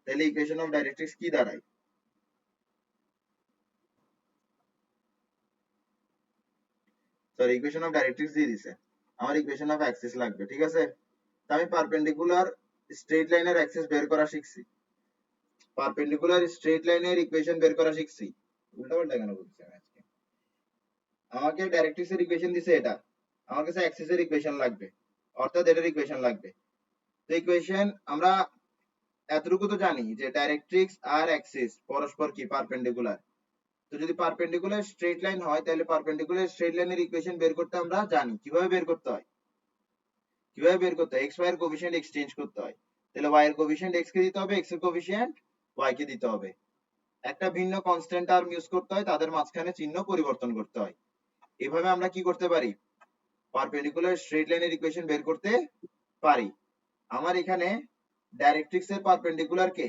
তাহলে ইকুয়েশন অফ ডাইরেক্ট্রিক্স কি দাঁড়ায়? সরি ইকুয়েশন অফ ডাইরেক্ট্রিক্স দিয়ে দিছে, আমার ইকুয়েশন অফ অ্যাক্সিস লাগবে, ঠিক আছে? তো আমি পারপেন্ডিকুলার স্ট্রেট লাইনের অ্যাক্সিস বের করা শিখছি, পারপেন্ডিকুলার স্ট্রেট লাইনের ইকুয়েশন বের করা শিখছি। উল্টাপাল্টা কেন বলছি আমি আজকে? আমাকে ডাইরেক্ট্রিক্স এর ইকুয়েশন দিছে এটা, আমার কাছে অ্যাক্সিস এর ইকুয়েশন লাগবে, অর্থাৎ এটার ইকুয়েশন লাগবে। তো ইকুয়েশন আমরা এতটুকু তো জানি যে ডাইরেক্ট্রিক্স আর অ্যাক্সিস পরস্পর কি পারপেন্ডিকুলার। তো যদি পারপেন্ডিকুলার স্ট্রেট লাইন হয় তাহলে পারপেন্ডিকুলার স্ট্রেট লাইনের ইকুয়েশন বের করতে আমরা জানি কিভাবে বের করতে হয়। কিভাবে বের করতে হয়? এক্স ওয়াই এর কোএফিসিয়েন্ট এক্সচেঞ্জ করতে হয়। তাহলে ওয়াই এর কোএফিসিয়েন্ট এক্স কে দিতে হবে, এক্স এর কোএফিসিয়েন্ট ওয়াই কে দিতে হবে। একটা ভিন্ন কনস্ট্যান্ট টার্ম ইউজ করতে হয়, তাদের মাঝখানে চিহ্ন পরিবর্তন করতে হয়। এভাবে আমরা কি করতে পারি? পারপেন্ডিকুলার স্ট্রেট লাইনের ইকুয়েশন বের করতে পারি। আমার এখানে ডাইরেক্ট্রিক্স এর পারপেন্ডিকুলার কে?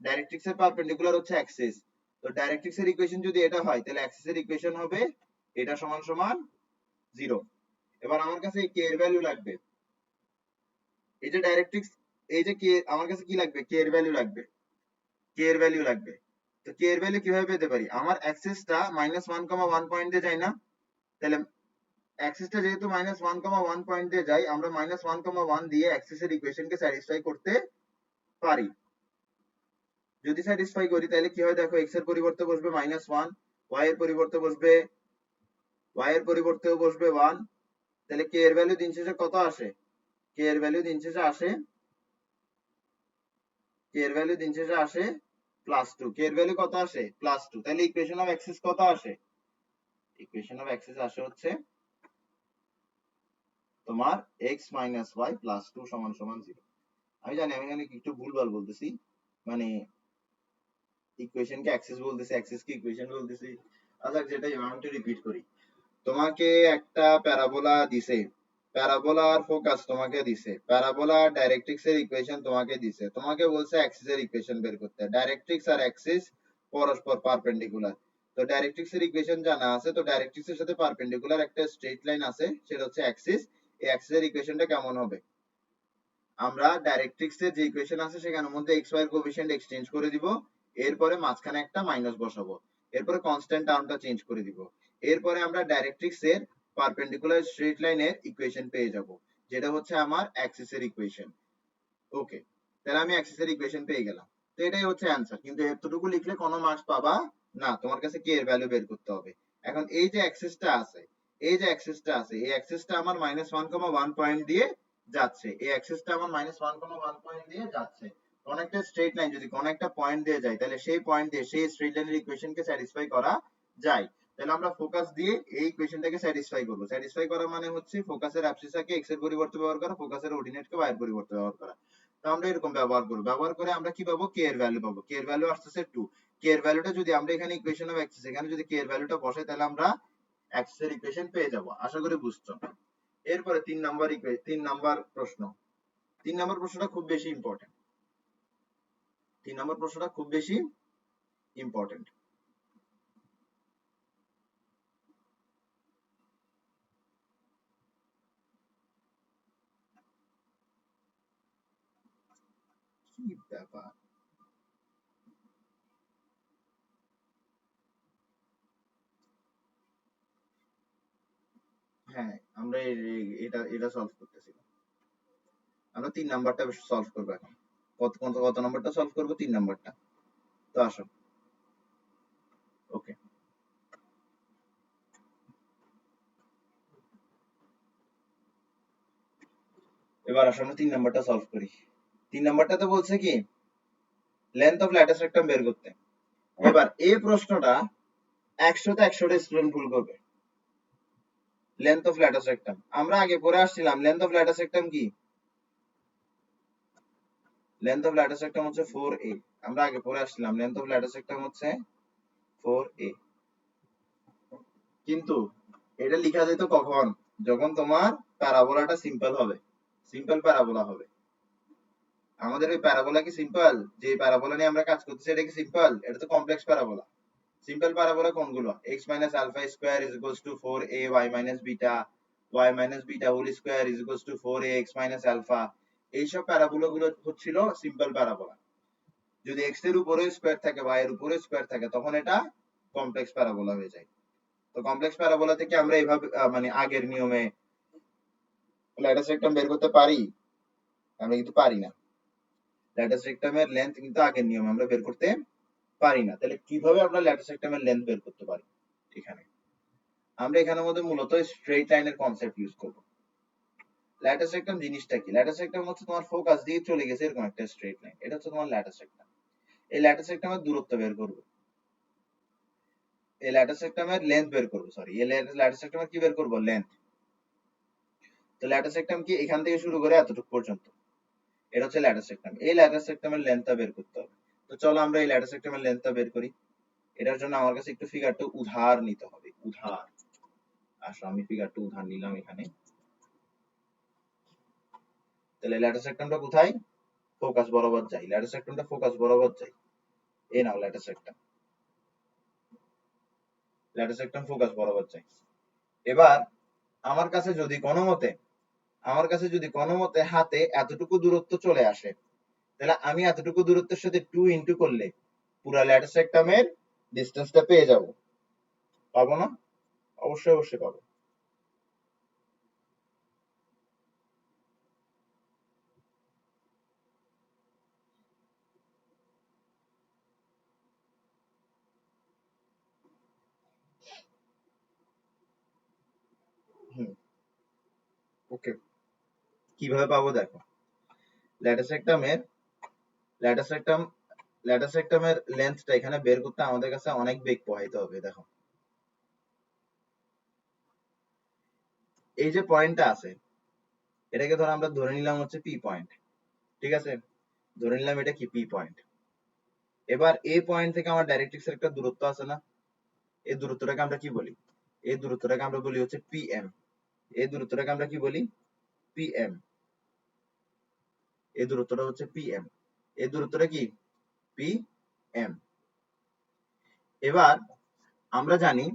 ডাইরেক্ট্রিক্স এর পারপেন্ডিকুলার হচ্ছে অ্যাক্সিস। তো ডাইরেক্ট্রিক্স এর ইকুয়েশন যদি এটা হয় তাহলে অ্যাক্সিস এর ইকুয়েশন হবে এটা সমান সমান 0। এবার আমার কাছে কে এর ভ্যালু লাগবে। এই যে ডাইরেক্ট্রিক্স, এই যে কে, আমার কাছে কি লাগবে? কে এর ভ্যালু লাগবে, কে এর ভ্যালু লাগবে। তো কে এর ভ্যালু কিভাবে পেতে পারি? আমার অ্যাক্সিসটা -1,1 পয়েন্ট দিয়ে যায় না? তাহলে অ্যাক্সিসটা যেহেতু -1,1 পয়েন্ট দিয়ে যায়, আমরা -1,1 দিয়ে অ্যাক্সিসের ইকুয়েশনকে স্যাটিসফাই করতে পারি। যদি স্যাটিসফাই করি তাহলে কি হয় দেখো, এক্স এর পরিবর্তে বসবে -1, ওয়াই এর পরিবর্তে বসবে, ওয়াই এর পরিবর্তেও বসবে 1। তাহলে কে এর ভ্যালু দিন শেষে কত আসে? কে এর ভ্যালু দিন শেষে আসে, কে এর ভ্যালু দিন শেষে আসে +2। কে এর ভ্যালু কত আসে? +2। তাহলে ইকুয়েশন অফ অ্যাক্সিস কত আসে? ইকুয়েশন অফ অ্যাক্সিস আসে হচ্ছে তোমার x y +2 সমান সমান 0। আমি জানি আমি এখানে একটু ভুলভাল বলতেছি, মানে ইকুয়েশনকে অ্যাক্সিস বলতেছি, অ্যাক্সিসকে ইকুয়েশন বলতেছি। আচ্ছা যেটাই আমি একটু রিপিট করি। তোমাকে একটা প্যারাবোলা দিছে, প্যারাবোলার ফোকাস তোমাকে দিছে, প্যারাবোলা ডাইরেক্ট্রিক্স এর ইকুয়েশন তোমাকে দিছে, তোমাকে বলছে অ্যাক্সিস এর ইকুয়েশন বের করতে। ডাইরেক্ট্রিক্স আর অ্যাক্সিস পরস্পর পারপেন্ডিকুলার। তো ডাইরেক্ট্রিক্স এর ইকুয়েশন জানা আছে, তো ডাইরেক্ট্রিক্স এর সাথে পারপেন্ডিকুলার একটা স্ট্রেট লাইন আছে, সেটা হচ্ছে অ্যাক্সিস। এই অ্যাক্সিস এর ইকুয়েশনটা কেমন হবে? আমরা ডাইরেক্ট্রিক্স এর যে ইকুয়েশন আছে সেখানের মধ্যে এক্স ওয়াই এর কোএফিসিয়েন্ট এক্সচেঞ্জ করে দিব, এরপরে মাঝখানে একটা মাইনাস বসাবো, এরপরে কনস্ট্যান্ট টার্মটা চেঞ্জ করে দিব, এরপরে আমরা ডাইরেক্ট্রিক্স এর পারপেন্ডিকুলার স্ট্রেট লাইনের ইকুয়েশন পেয়ে যাব, যেটা হচ্ছে আমার অ্যাক্সিস এর ইকুয়েশন। ওকে, তাহলে আমি অ্যাক্সিস এর ইকুয়েশন পেয়ে গেলাম। তো এটাই হচ্ছে অ্যান্সার, কিন্তু এতটুকু লিখলে কোনো মার্কস পাবা না, তোমার কাছে কে এর ভ্যালু বের করতে হবে। এখন এই যে অ্যাক্সিসটা আছে, এই অ্যাক্সিসটা আমার -1,1 পয়েন্ট দিয়ে যাচ্ছে, এই অ্যাক্সিসটা আমার -1,1 পয়েন্ট দিয়ে যাচ্ছে। কোন একটা স্ট্রেট লাইন যদি কোন একটা পয়েন্ট দিয়ে যায়, তাহলে সেই পয়েন্ট দিয়ে সেই স্ট্রেট লাইনের ইকুয়েশনকে স্যাটিসফাই করা যায়। তাহলে আমরা ফোকাস দিয়ে এই ইকুয়েশনটাকে স্যাটিসফাই করব। স্যাটিসফাই করা মানে হচ্ছে ফোকাসের অ্যাবসিসাকে এক্স এর পরিবর্তে ব্যবহার করা, ফোকাসের অর্ডিনেটকে ওয়াই এর পরিবর্তে ব্যবহার করা। তো আমরা এরকম ব্যবহার করব, ব্যবহার করে আমরা কি পাবো? কে এর ভ্যালু পাবো। কে এর ভ্যালু আসছে 2। কে এর ভ্যালুটা যদি আমরা এখানে ইকুয়েশন অফ অ্যাক্সিস এখানে যদি কে এর ভ্যালুটা বসাই, তাহলে আমরা অ্যাক্সিস এর ইকুয়েশন পেয়ে যাব। আশা করি বুঝছো। এরপরে 3 নাম্বার প্রশ্ন। 3 নাম্বার প্রশ্নটা খুব বেশি ইম্পর্টেন্ট। 3 নাম্বার প্রশ্নটা খুব বেশি ইম্পর্টেন্ট। কি ব্যাপার? হ্যাঁ, আমরা এটা এটা সলভ করতেছি। আমরা 3 নাম্বারটা সলভ করবো এখন। কত কত কত নাম্বারটা সলভ করবো? 3 নাম্বারটা। তো আসো। ওকে, এবার আসো আমরা 3 নাম্বারটা সলভ করি। 3 নাম্বারটাতে বলছে কি লেন্থ অফ ল্যাটিস রেক্টাম বের করতে। এবার এই প্রশ্নটা 100তে 100টা স্টুডেন্ট ভুল করবে। লেন্থ অফ ল্যাটিস রেক্টাম আমরা আগে পড়ে আসছিলাম। লেন্থ অফ ল্যাটিস রেক্টাম কি? লেন্থ অফ ল্যাটিস রেক্টাম হচ্ছে 4a। আমরা আগে পড়ে আসছিলাম লেন্থ অফ ল্যাটিস রেক্টাম হচ্ছে 4a। কিন্তু এটা লেখা যেত কখন? যখন তোমার প্যারাবোলাটা সিম্পল হবে, সিম্পল প্যারাবোলা হবে। আমাদের ওই প্যারাবোলা কি সিম্পল? যে প্যারাবোলা নিয়ে আমরা কাজ করতেছি এটা কি সিম্পল? এটা তো কমপ্লেক্স প্যারাবোলা। সিম্পল প্যারাবোলা কোনগুলো? x minus alpha square is equals to 4a y minus beta whole square is equals to 4a x minus alpha। এইসব প্যারাবোলা গুলো হচ্ছিল সিম্পল প্যারাবোলা। যদি x এর উপরে স্কয়ার থাকে y এর উপরে স্কয়ার থাকে তখন এটা কমপ্লেক্স প্যারাবোলা হয়ে যায়। তো কমপ্লেক্স প্যারাবোলা থেকে আমরা এইভাবে মানে আগের নিয়মে ল্যাটিস রেক্টাম বের করতে পারি? আমরা কিন্তু পারি না। ল্যাটিস রেক্টামের লেন্থ কিন্তু আগের নিয়মে আমরা বের করতে পারি না। তাহলে কিভাবে আমরা ল্যাটিস রেক্টামের লেন্থ বের করতে পারি? এখানে আমরা এখানের মধ্যে মূলত স্ট্রেট লাইনের কনসেপ্ট ইউজ করব। ল্যাটিস রেক্টাম জিনিসটা কি? ল্যাটিস রেক্টাম হচ্ছে তোমার ফোকাস দিয়ে চলে গেছে এরকম একটা স্ট্রেট লাইন, এটা হচ্ছে তোমার ল্যাটিস রেক্টাম। এই ল্যাটিস রেক্টামের দূরত্ব বের করব, এই ল্যাটিস রেক্টামের লেন্থ বের করব, সরি এই ল্যাটিস রেক্টামের কি বের করব? লেন্থ। তো ল্যাটিস রেক্টাম কি এখান থেকে শুরু করে এতটুকু পর্যন্ত, এটা হচ্ছে ল্যাটিস রেক্টাম। এই ল্যাটিস রেক্টামের লেন্থটা বের করতে হবে। তো চলো আমরা এই ল্যাটিস রেক্টামের লেন্থটা বের করি। এটার জন্য আমার কাছে একটু ফিগারটা উধার নিতে হবে, উধার। আসো আমি ফিগারটা উধার নিলাম এখানে। তাহলে ল্যাটিস রেক্টামটা কোথায়? ফোকাস বরাবর যাই, ল্যাটিস রেক্টামটা ফোকাস বরাবর যাই। এই now latus rectum, latus rectum focus বরাবর যাই। এবার আমার কাছে যদি কোনো মতে হাতে এতটুকু দূরত্ব চলে আসে, তাহলে আমি এতটুকু দূরত্বের সাথে 2 ইনটু করলে পুরা ল্যাটিস রেক্টামের ডিসটেন্সটা পেয়ে যাব। পাবো না? অবশ্যই অবশ্যই পাবো। হুম, ওকে। কিভাবে পাবো দেখো। ল্যাটিস রেক্টামের ল্যাটিস রেক্টাম ল্যাটিস রেক্টামের লেন্থটা এখানে বের করতে আমাদের কাছে অনেক বেগ পোহাইতে হবে। দেখো এই যে পয়েন্টটা আছে, এটাকে ধরো আমরা ধরে নিলাম হচ্ছে পি পয়েন্ট, ঠিক আছে? ধরে নিলাম এটা কি পি পয়েন্ট। এবার এই পয়েন্ট থেকে আমার ডাইরেক্ট্রিক্স এর একটা দূরত্ব আছে না? এই দূরত্বটাকে আমরা কি বলি? এই দূরত্বটাকে আমরা বলি হচ্ছে পিএম। এই দূরত্বটাকে আমরা কি বলি? পিএম। এই দূরত্বটা হচ্ছে পিএম। এই দূরত্বটা কি? পিএম। এবার আমরা জানি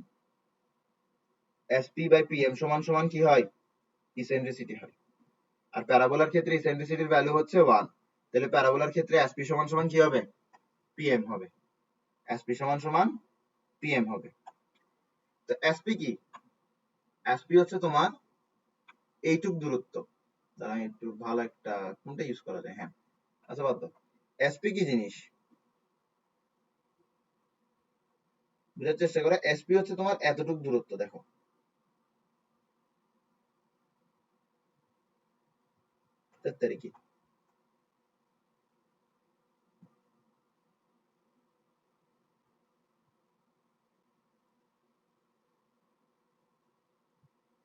SP বাই PM সমান সমান কি হয়, ইসেন্ট্রিসিটি হয়। আর প্যারাবোলার ক্ষেত্রে ইসেন্ট্রিসিটির ভ্যালু হচ্ছে 1, তাহলে প্যারাবোলার ক্ষেত্রে SP সমান সমান কি হবে, PM হবে। SP সমান সমান PM হবে। তো SP কি, SP হচ্ছে তোমার এইটুক দূরত্ব, দাঁড়ান একটু ভালো একটা কোনটা ইউজ করা যায়, হ্যাঁ আচ্ছা বাদ দাও। SP কি জিনিস বুঝার চেষ্টা করো। SP হচ্ছে তোমার এতটুক দূরত্ব, দেখো কি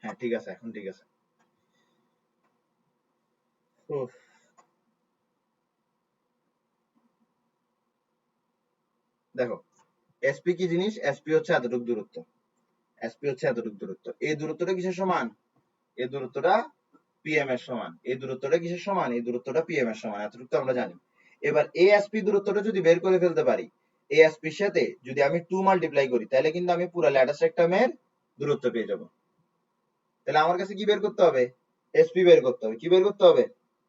হ্যাঁ ঠিক আছে, এখন ঠিক আছে। উফ, দেখো SP কি জিনিস, SP হচ্ছে এতটুক দূরত্ব, SP হচ্ছে এতটুক দূরত্ব। এই দূরত্বটা কিসের সমান, এই দূরত্বটা PM এর সমান। এই দূরত্বটা কিসের সমান, এই দূরত্বটা PM এর সমান, এতটুকু তো আমরা জানি। এবার এই SP দূরত্বটা যদি বের করে ফেলতে পারি, এই SP এর সাথে যদি আমি 2 মাল্টিপ্লাই করি, তাহলে কিন্তু আমি পুরো ল্যাটার সেক্টমের দূরত্ব পেয়ে যাব। তাহলে আমার কাছে কি বের করতে হবে, SP বের করতে হবে। কি বের করতে হবে,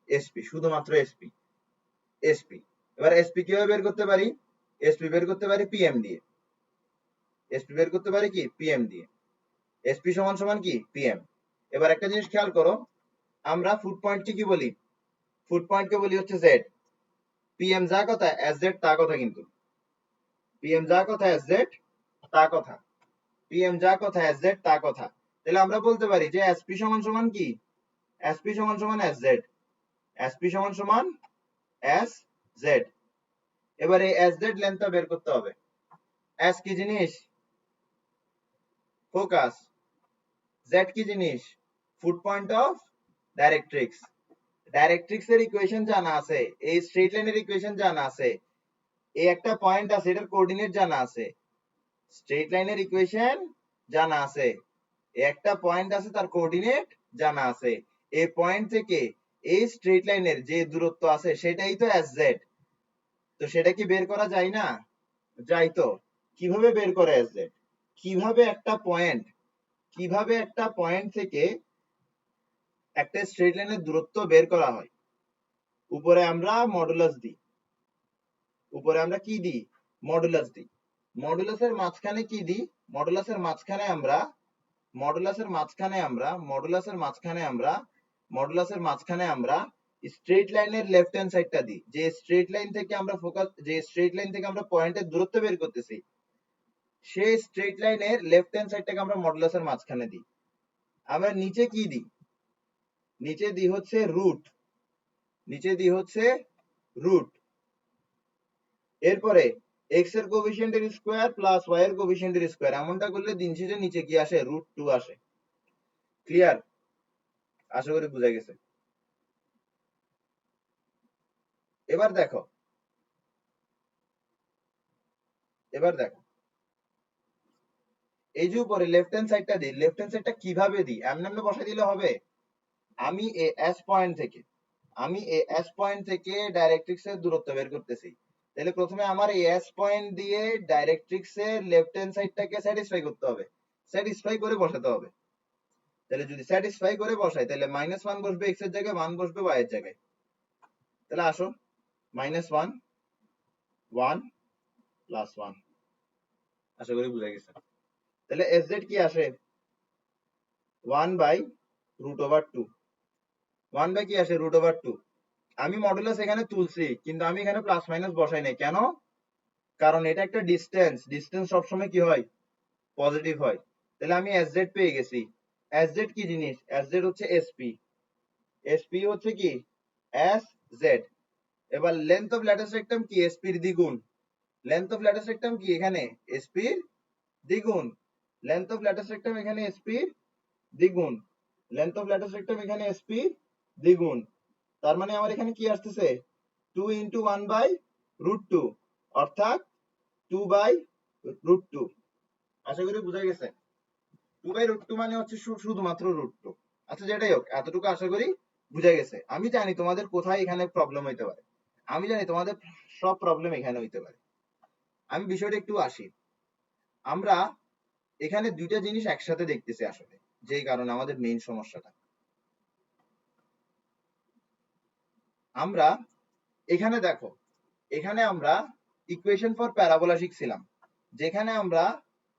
SP, শুধুমাত্র SP। SP এবার SP কিভাবে বের করতে পারি, SP বের করতে পারি PM দিয়ে। SP বের করতে পারি কি, PM দিয়ে। SP সমান সমান কি, PM। এবার একটা জিনিস খেয়াল করো, আমরা ফুট পয়েন্টকে কি বলি, ফুট পয়েন্টকে বলি হচ্ছে Z। PM যা কথা SZ তা কথা, কিন্তু PM যা কথা SZ তা কথা, PM যা কথা SZ তা কথা। তাহলে আমরা বলতে পারি যে SP সমান সমান কি, SP সমান সমান SZ, SP সমান সমান SZ। এবারে SZ লেন্থটা বের করতে হবে। S কি জিনিস, ফোকাস। Z কি জিনিস, foot point of directrix. Directrix এর ইকুয়েশন জানা আছে, এই স্ট্রেট লাইনের ইকুয়েশন জানা আছে, এই একটা পয়েন্ট আছে এটার কোঅর্ডিনেট জানা আছে, স্ট্রেট লাইনের ইকুয়েশন জানা আছে, একটা পয়েন্ট আছে তার কোঅর্ডিনেট জানা আছে। এই পয়েন্ট থেকে এই স্ট্রেট লাইনের যে দূরত্ব আছে সেটাই তো SZ। তো সেটা কি বের করা যায় না, যাই তো। কিভাবে বের করে SZ, কিভাবে একটা পয়েন্ট, কিভাবে একটা পয়েন্ট থেকে একটা স্ট্রেট লাইনের দূরত্ব বের করা হয়। উপরে আমরা মডুলাস দিই, উপরে আমরা কি দিই, মডুলাস দিই। মডুলাসের মাঝখানে কি দিই, মডুলাসের মাঝখানে আমরা, মডুলাসের মাঝখানে আমরা, মডুলাসের মাঝখানে আমরা, মডুলাসের মাঝখানে আমরা স্ট্রেট লাইনের লেফট হ্যান্ড সাইডটা দিই। যে স্ট্রেট লাইন থেকে আমরা ফোকাস, যে স্ট্রেট লাইন থেকে আমরা পয়েন্টের দূরত্ব বের করতেছি, সেই স্ট্রেট লাইনের লেফট হ্যান্ড সাইডটাকে আমরা মডুলাসের মাঝখানে দিই। আমরা নিচে কি দিই, নিচে দিই হচ্ছে রুট, নিচে দিই হচ্ছে রুট। এরপরে এক্স এর কোএফিসিয়েন্টের স্কয়ার প্লাস ওয়াই এর কোএফিসিয়েন্টের স্কয়ার, এমনটা করলে দিন শেষে নিচে কি আসে, √2 আসে। ক্লিয়ার, আশা করি বোঝা গেছে। এবার দেখো, এবার দেখো এই যে উপরে লেফট হ্যান্ড সাইডটা দিই, লেফট হ্যান্ড সাইডটা কিভাবে দিই, এমন এমনি বসাই দিলে হবে। আমি এ এস পয়েন্ট থেকে, আমি এ এস পয়েন্ট থেকে ডাইরেক্ট্রিক্স এর দূরত্ব বের করতেছি। তাহলে প্রথমে আমার এ এস পয়েন্ট দিয়ে ডাইরেক্ট্রিক্স এর লেফট হ্যান্ড সাইডটাকে স্যাটিসফাই করতে হবে, স্যাটিসফাই করে বসাতে হবে। তাহলে যদি স্যাটিসফাই করে বসাই, তাহলে -1 বসবে এক্স এর জায়গায়, 1 বসবে ওয়াই এর জায়গায়। তাহলে আসো, -1 1 +1, আশা করি বুঝা গেছে। তাহলে এসজেড কি আসে, 1/√2, 1 বাই কি আসে, √2। আমি মডুলাস এখানে তুলছি, কিন্তু আমি এখানে প্লাস মাইনাস বসাই নাই, কেন, কারণ এটা একটা ডিস্টেন্স, ডিস্টেন্স সবসময় কি হয়, পজিটিভ হয়। তাহলে আমি এসজেড পেয়ে গেছি। এসজেড কি জিনিস, এসজেড হচ্ছে এসপি, এসপি হচ্ছে কি এসজেড। এবার লেন্থ অফ ল্যাটিস রেক্টাম কি, এসপির দ্বিগুণ। লেন্থ অফ ল্যাটিস রেক্টাম কি, এখানে এসপির দ্বিগুণ। লেন্থ অফ ল্যাটিস রেক্টাম এখানে এসপির দ্বিগুণ। লেন্থ অফ ল্যাটিস রেক্টাম এখানে এসপি দ্বিগুণ। তার মানে আমার এখানে কি আসতেছে, 2 × 1/√2, অর্থাৎ 2/√2। আশা করি বুঝা গেছে। 2/√2 মানে হচ্ছে শুধুমাত্র √2। আচ্ছা যেটাই হোক, এতটুকু আশা করি বুঝা গেছে। আমি জানি তোমাদের কোথায় এখানে প্রবলেম হইতে পারে, আমি জানি তোমাদের সব প্রবলেম এখানে হইতে পারে। আমি বিষয়টা একটু আসি। আমরা এখানে দুইটা জিনিস একসাথে দেখতেছি আসলে, যেই কারণে আমাদের মেইন সমস্যাটা। আমরা এখানে দেখো, এখানে আমরা ইকুয়েশন ফর প্যারাবোলা শিখছিলাম, যেখানে আমরা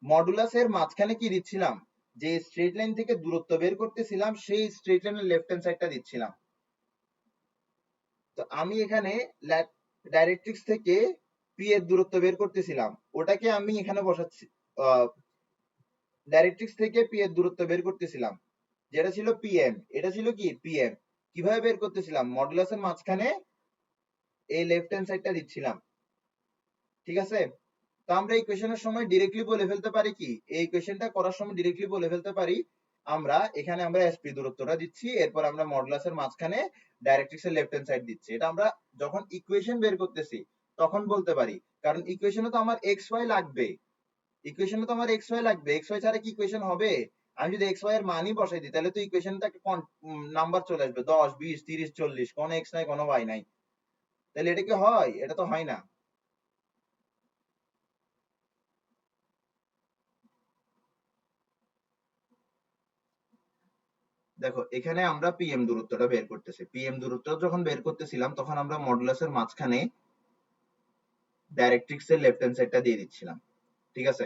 মডুলাসের মাঝখানে কি দিচ্ছিলাম, যে স্ট্রেট লাইন থেকে দূরত্ব বের করতেছিলাম সেই স্ট্রেট লাইনের লেফট হ্যান্ড সাইডটা দিচ্ছিলাম। তো আমি এখানে ডাইরেক্ট্রিক্স থেকে পি এর দূরত্ব বের করতেছিলাম, ওটাকে আমি এখানে বসাচ্ছি। ডাইরেক্ট্রিক্স থেকে পি এর দূরত্ব বের করতেছিলাম, যেটা ছিল পিএম, এটা ছিল কি পিএম। কিভাবে বের করতেছিলাম, মডুলাসের মাঝখানে এই লেফট হ্যান্ড সাইডটা দিচ্ছিলাম, ঠিক আছে। তো আমরা এই কোয়েশনের সময় ডিরেক্টলি বলে ফেলতে পারি কি, এই কোয়েশনটা করার সময় ডিরেক্টলি বলে ফেলতে পারি, আমরা এখানে আমরা এসপি দূরত্বটা দিচ্ছি, এরপর আমরা মডুলাসের মাঝখানে ডাইরেক্ট্রিক্স এর লেফট হ্যান্ড সাইড দিচ্ছি। এটা আমরা যখন ইকুয়েশন বের করতেছি তখন বলতে পারি, কারণ ইকুয়েশনে তো আমার এক্স ওয়াই লাগবে, ইকুয়েশনে তো আমার এক্স ওয়াই লাগবে, এক্স ওয়াই ছাড়া কি ইকুয়েশন হবে? আমি যদি এক্স ওয়াই এর মানই বসাই দিই তাহলে তো ইকুয়েশনটা একটা নাম্বার চলে আসবে, 10 20 30 40, কোনো এক্স নাই কোনো ওয়াই নাই, তাহলে এটা কি হয়? এটা তো হয় না। দেখো এখানে আমরা পিএম দূরত্বটা বের করতেছি, পিএম দূরত্ব যখন বের করতেছিলাম তখন আমরা মডুলাসের মাঝখানে ডাইরেক্ট্রিক্স এর লেফট হ্যান্ড সাইডটা দিয়ে দিচ্ছিলাম, ঠিক আছে।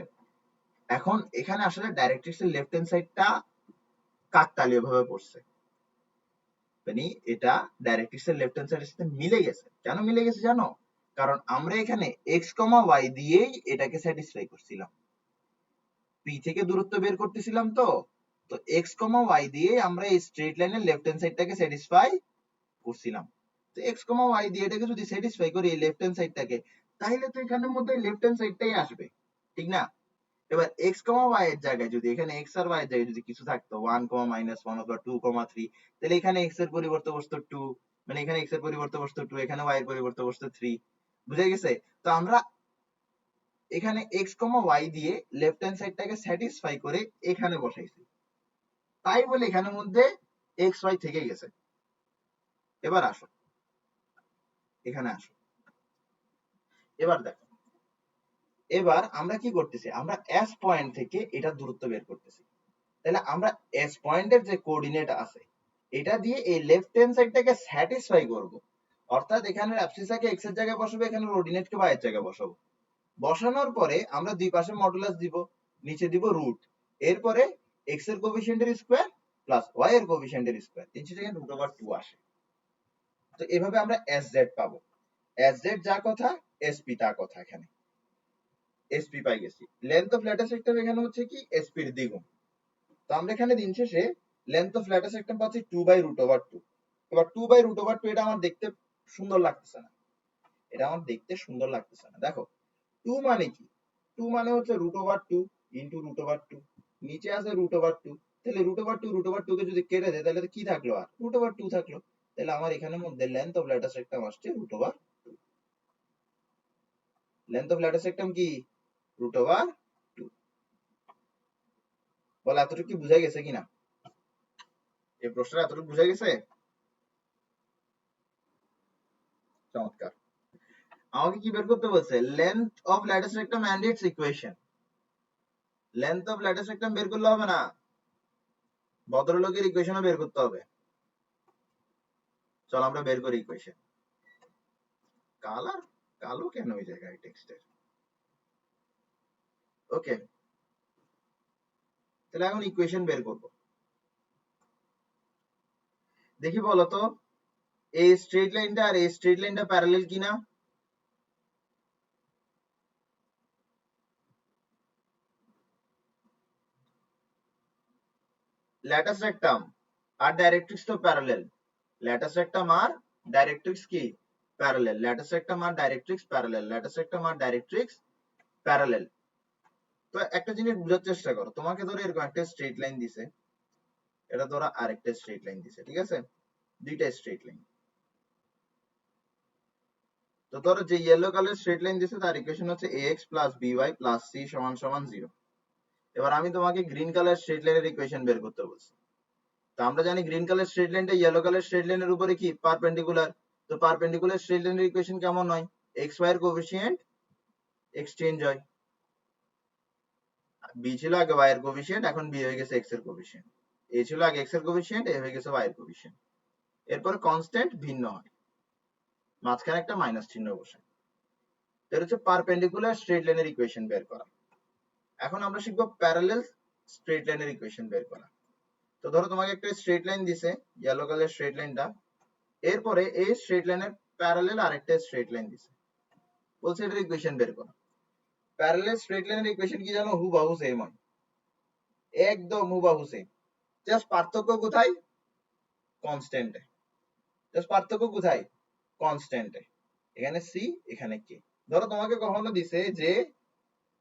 এখন এখানে আসলে ডাইরেক্ট্রিক্স এর লেফট হ্যান্ড সাইডটা কাকতালীয় ভাবে পড়ছে, মানে এটা ডাইরেক্ট্রিক্স এর লেফট হ্যান্ড সাইডের সাথে মিলে গেছে। কেন মিলে গেছে জানো? কারণ আমরা এখানে এক্স কমা ওয়াই দিয়েই এটাকে স্যাটিসফাই করছিলাম, পি থেকে দূরত্ব বের করতেছিলাম, তো তো এক্স কমা ওয়াই দিয়ে আমরা এই স্ট্রেট লাইনের লেফট হ্যান্ড সাইডটাকে স্যাটিসফাই করছিলাম। তো এক্স কমা ওয়াই দিয়ে এটাকে যদি স্যাটিসফাই করি এই লেফট হ্যান্ড সাইডটাকে, তাহলে তো এখানের মধ্যে লেফট হ্যান্ড সাইডটাই আসবে, ঠিক না? এবার এক্স কমা ওয়াই এর জায়গায় যদি এখানে এক্স আর ওয়াই এর জায়গায় যদি কিছু থাকতো 1 কমা মাইনাস 1 অথবা 2 কমা 3, তাহলে এখানে এক্স এর পরিবর্তে বসতো 2, মানে এখানে এক্স এর পরিবর্তে বসতো 2, এখানে ওয়াই এর পরিবর্তে বসতো 3। বুঝা গেছে? তো আমরা এখানে এক্স কমা ওয়াই দিয়ে লেফট হ্যান্ড সাইডটাকে স্যাটিসফাই করে এখানে বসাইছি, তাই বলে এখানের মধ্যে এক্স ওয়াই থেকে গেছে। এবার আসো, এখানে আসো, এবার দেখো, এবার আমরা কি করতেছি, আমরা এস পয়েন্ট থেকে এটা দূরত্ব বের করতেছি। তাহলে আমরা এস পয়েন্টের যে কোঅর্ডিনেট আছে এটা দিয়ে এই লেফট হ্যান্ড সাইডটাকে স্যাটিসফাই করব, অর্থাৎ এখানে অ্যাবসিসাকে এক্স এর জায়গায় বসাবো, এখানে অর্ডিনেটকে ওয়াই এর জায়গায় বসাবো। বসানোর পরে আমরা দুই পাশে মডুলাস দিব, নিচে দিব রুট, এরপরে এক্স এর কোএফিসিয়েন্টের স্কয়ার প্লাস ওয়াই এর কোএফিসিয়েন্টের স্কয়ার, 3 থেকে √2 আসে। তো এভাবে আমরা এস জেড পাবো, এস জেড যা কথা এসপি তা কথা, এখানে এসপি পাই গেছি। লেন্থ অফ ল্যাটিস সেক্টর এখানে হচ্ছে কি এসপি এর দ্বিগুণ। তো আমরা এখানে দিন শেষে লেন্থ অফ ল্যাটিস সেক্টর পাচ্ছি 2/√2। এবার 2/√2 এটা আমার দেখতে সুন্দর লাগতেছে না, এটা আমার দেখতে সুন্দর লাগতেছে না। দেখো 2 মানে কি, 2 মানে হচ্ছে √2 ইন্টু √2, নিচে আছে √2, তাহলে √2 কে যদি কেটে দেয় তাহলে কি থাকলো, আর √2 থাকলো। তাহলে আমার এখানের মধ্যে লেন্থ অফ ল্যাটিস সেক্টর আসছে √2। লেন্থ অফ ল্যাটিস সেক্টর কি √2। বল এতটুকু কি বুঝা গেছে কিনা, এই প্রশ্নটা এতটুকু বুঝা গেছে? চমৎকার। আমাকে কি বের করতে বলছে, length of latus rectum and its equation. Length of latus rectum বের করলে হবে না, ভদ্রলোকের ইকুয়েশনও বের করতে হবে। চল আমরা বের করি ইকুয়েশন। কালার কালো কেন ওই জায়গায় টেক্সটের? ওকে, তাহলে এখন ইকুয়েশন বের করব। দেখি বলতো এই স্ট্রেট লাইনটা আর এই স্ট্রেট লাইনটা প্যারালাল কিনা। ল্যাটিস রেক্টাম আর ডাইরেক্ট্রিক্স তো প্যারালাল, ল্যাটিস রেক্টাম আর ডাইরেক্ট্রিক্স কি প্যারালাল, ল্যাটিস রেক্টাম আর ডাইরেক্ট্রিক্স প্যারালাল, ল্যাটিস রেক্টাম আর ডাইরেক্ট্রিক্স প্যারালাল। তো একটা জিনিস বোঝার চেষ্টা করো, তোমাকে ধরো এরকম একটা স্ট্রেট লাইন দিছে, এটা ধরো আরেকটা স্ট্রেট লাইন দিছে, ঠিক আছে, দুইটা স্ট্রেট লাইন। তো ধরো যে ইয়েলো কালার স্ট্রেট লাইন দিছে তার ইকুয়েশন হচ্ছে ax plus by plus c সমান সমান 0। এবার আমি তোমাকে গ্রিন কালার স্ট্রেট লাইনের ইকুয়েশন বের করতে বলছি। তো আমরা জানি গ্রিন কালার স্ট্রেট লাইনটা ইয়েলো কালার স্ট্রেট লাইনের উপরে কি পারপেন্ডিকুলার। তো পারপেন্ডিকুলার স্ট্রেট লাইনের ইকুয়েশন কেমন হয়, x y এর কোএফিসিয়েন্ট এক্সচেঞ্জ হয়। বি ছিল আগে y এর কোএফিসিয়েন্ট, এখন বি হয়ে গেছে x এর কোএফিসিয়েন্ট। এ ছিল আগে x এর কোএফিসিয়েন্ট, এ হয়ে গেছে y এর কোএফিসিয়েন্ট। এরপরে কনস্ট্যান্ট ভিন্ন হয়, মাঝখানে একটা মাইনাস চিহ্ন বসে। এটা হচ্ছে পারপেন্ডিকুলার স্ট্রেট লাইনের ইকুয়েশন বের করা। এখন আমরা শিখবো প্যারালাল স্ট্রেট লাইনের ইকুয়েশন বের করা। তো ধরো তোমাকে একটা স্ট্রেট লাইন দিছে, ইয়েলো কালার স্ট্রেট লাইনটা, এরপরে এই স্ট্রেট লাইনের প্যারালাল আরেকটা স্ট্রেট লাইন দিছে, বলছে এটার ইকুয়েশন বের করো। প্যারালাল স্ট্রেট লাইনের ইকুয়েশন কি জানো? হুবহু সেম হয়, একদম হুবহু সেম। জাস্ট পার্থক্য কোথায়? কনস্ট্যান্টে। জাস্ট পার্থক্য কোথায়? কনস্ট্যান্টে। এখানে সি, এখানে কে। ধরো তোমাকে কখনো দিছে যে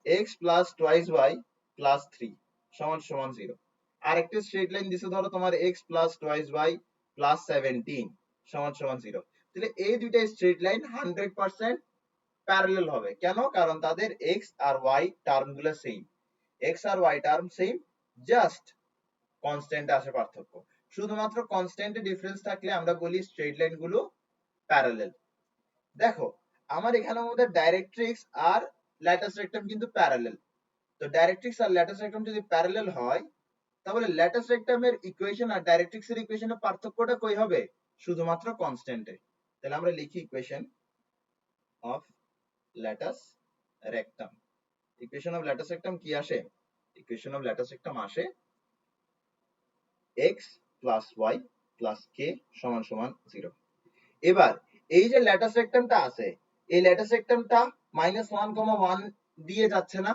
x plus twice y plus 3 সমান সমান 0। আরেকটা স্ট্রেট লাইন দিছে ধরো তোমার x plus twice y plus 17 সমান সমান 0। তাহলে এই দুইটা স্ট্রেট লাইন 100% প্যারালাল হবে। কেন? কারণ তাদের x আর y টার্ম গুলো সেম। x আর y term same, just constant আসে পার্থক্য। শুধুমাত্র কনস্ট্যান্টে ডিফারেন্স থাকলে আমরা বলি স্ট্রেট লাইন গুলো প্যারালাল। দেখো আমার এখানের মধ্যে ডাইরেক্ট্রিক্স আর ল্যাটাস রেক্টাম কিন্তু প্যারালাল। তো ডাইরেক্ট্রিক্স আর ল্যাটাস রেক্টাম যদি প্যারালাল হয়, তাহলে ল্যাটাস রেক্টামের ইকুয়েশন আর ডাইরেক্ট্রিক্স এর ইকুয়েশনের পার্থক্যটা কই হবে? শুধুমাত্র কনস্ট্যান্টে। তাহলে আমরা লিখি equation of latus rectum. Equation of latus rectum কি আসে? ইকুয়েশন অফ ল্যাটাস রেক্টাম আসে x plus y plus k সমান সমান 0। এবার এই যে ল্যাটাস রেক্টামটা আছে, এই ল্যাটাস রেক্টামটা -1,1 দিয়ে যাচ্ছে না?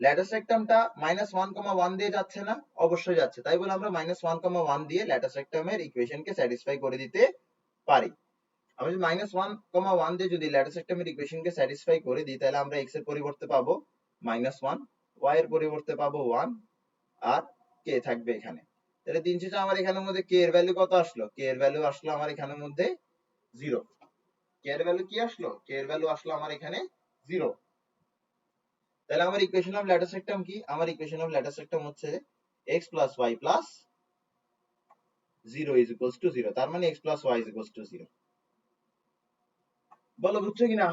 ল্যাটাস রেক্টামটা -1,1 দিয়ে যাচ্ছে না? অবশ্যই যাচ্ছে। তাই বলে আমরা -1,1 দিয়ে ল্যাটাস রেক্টামের ইকুয়েশনকে স্যাটিসফাই করে দিতে পারি। আমি যদি -1,1 দিয়ে যদি ল্যাটাস রেক্টামের ইকুয়েশনকে স্যাটিসফাই করে দিই, তাহলে আমরা x এর পরিবর্তে পাবো -1, y এর পরিবর্তে পাবো 1, আর k থাকবে এখানে। তাহলে দিন শেষে আমার এখানের মধ্যে k এর ভ্যালু কত আসলো? k এর ভ্যালু আসলো আমার এখানের মধ্যে 0। k এর ভ্যালু কি আসলো? k এর ভ্যালু আসলো আমার এখানে 0। তাহলে আমার ইকুয়েশন অফ ল্যাটাস রেক্টাম কি? আমার ইকুয়েশন অফ ল্যাটাস রেক্টাম হচ্ছে x plus y plus 0 is equals to 0। তার মানে x plus y is equals to 0। বলো বুঝছো কিনা?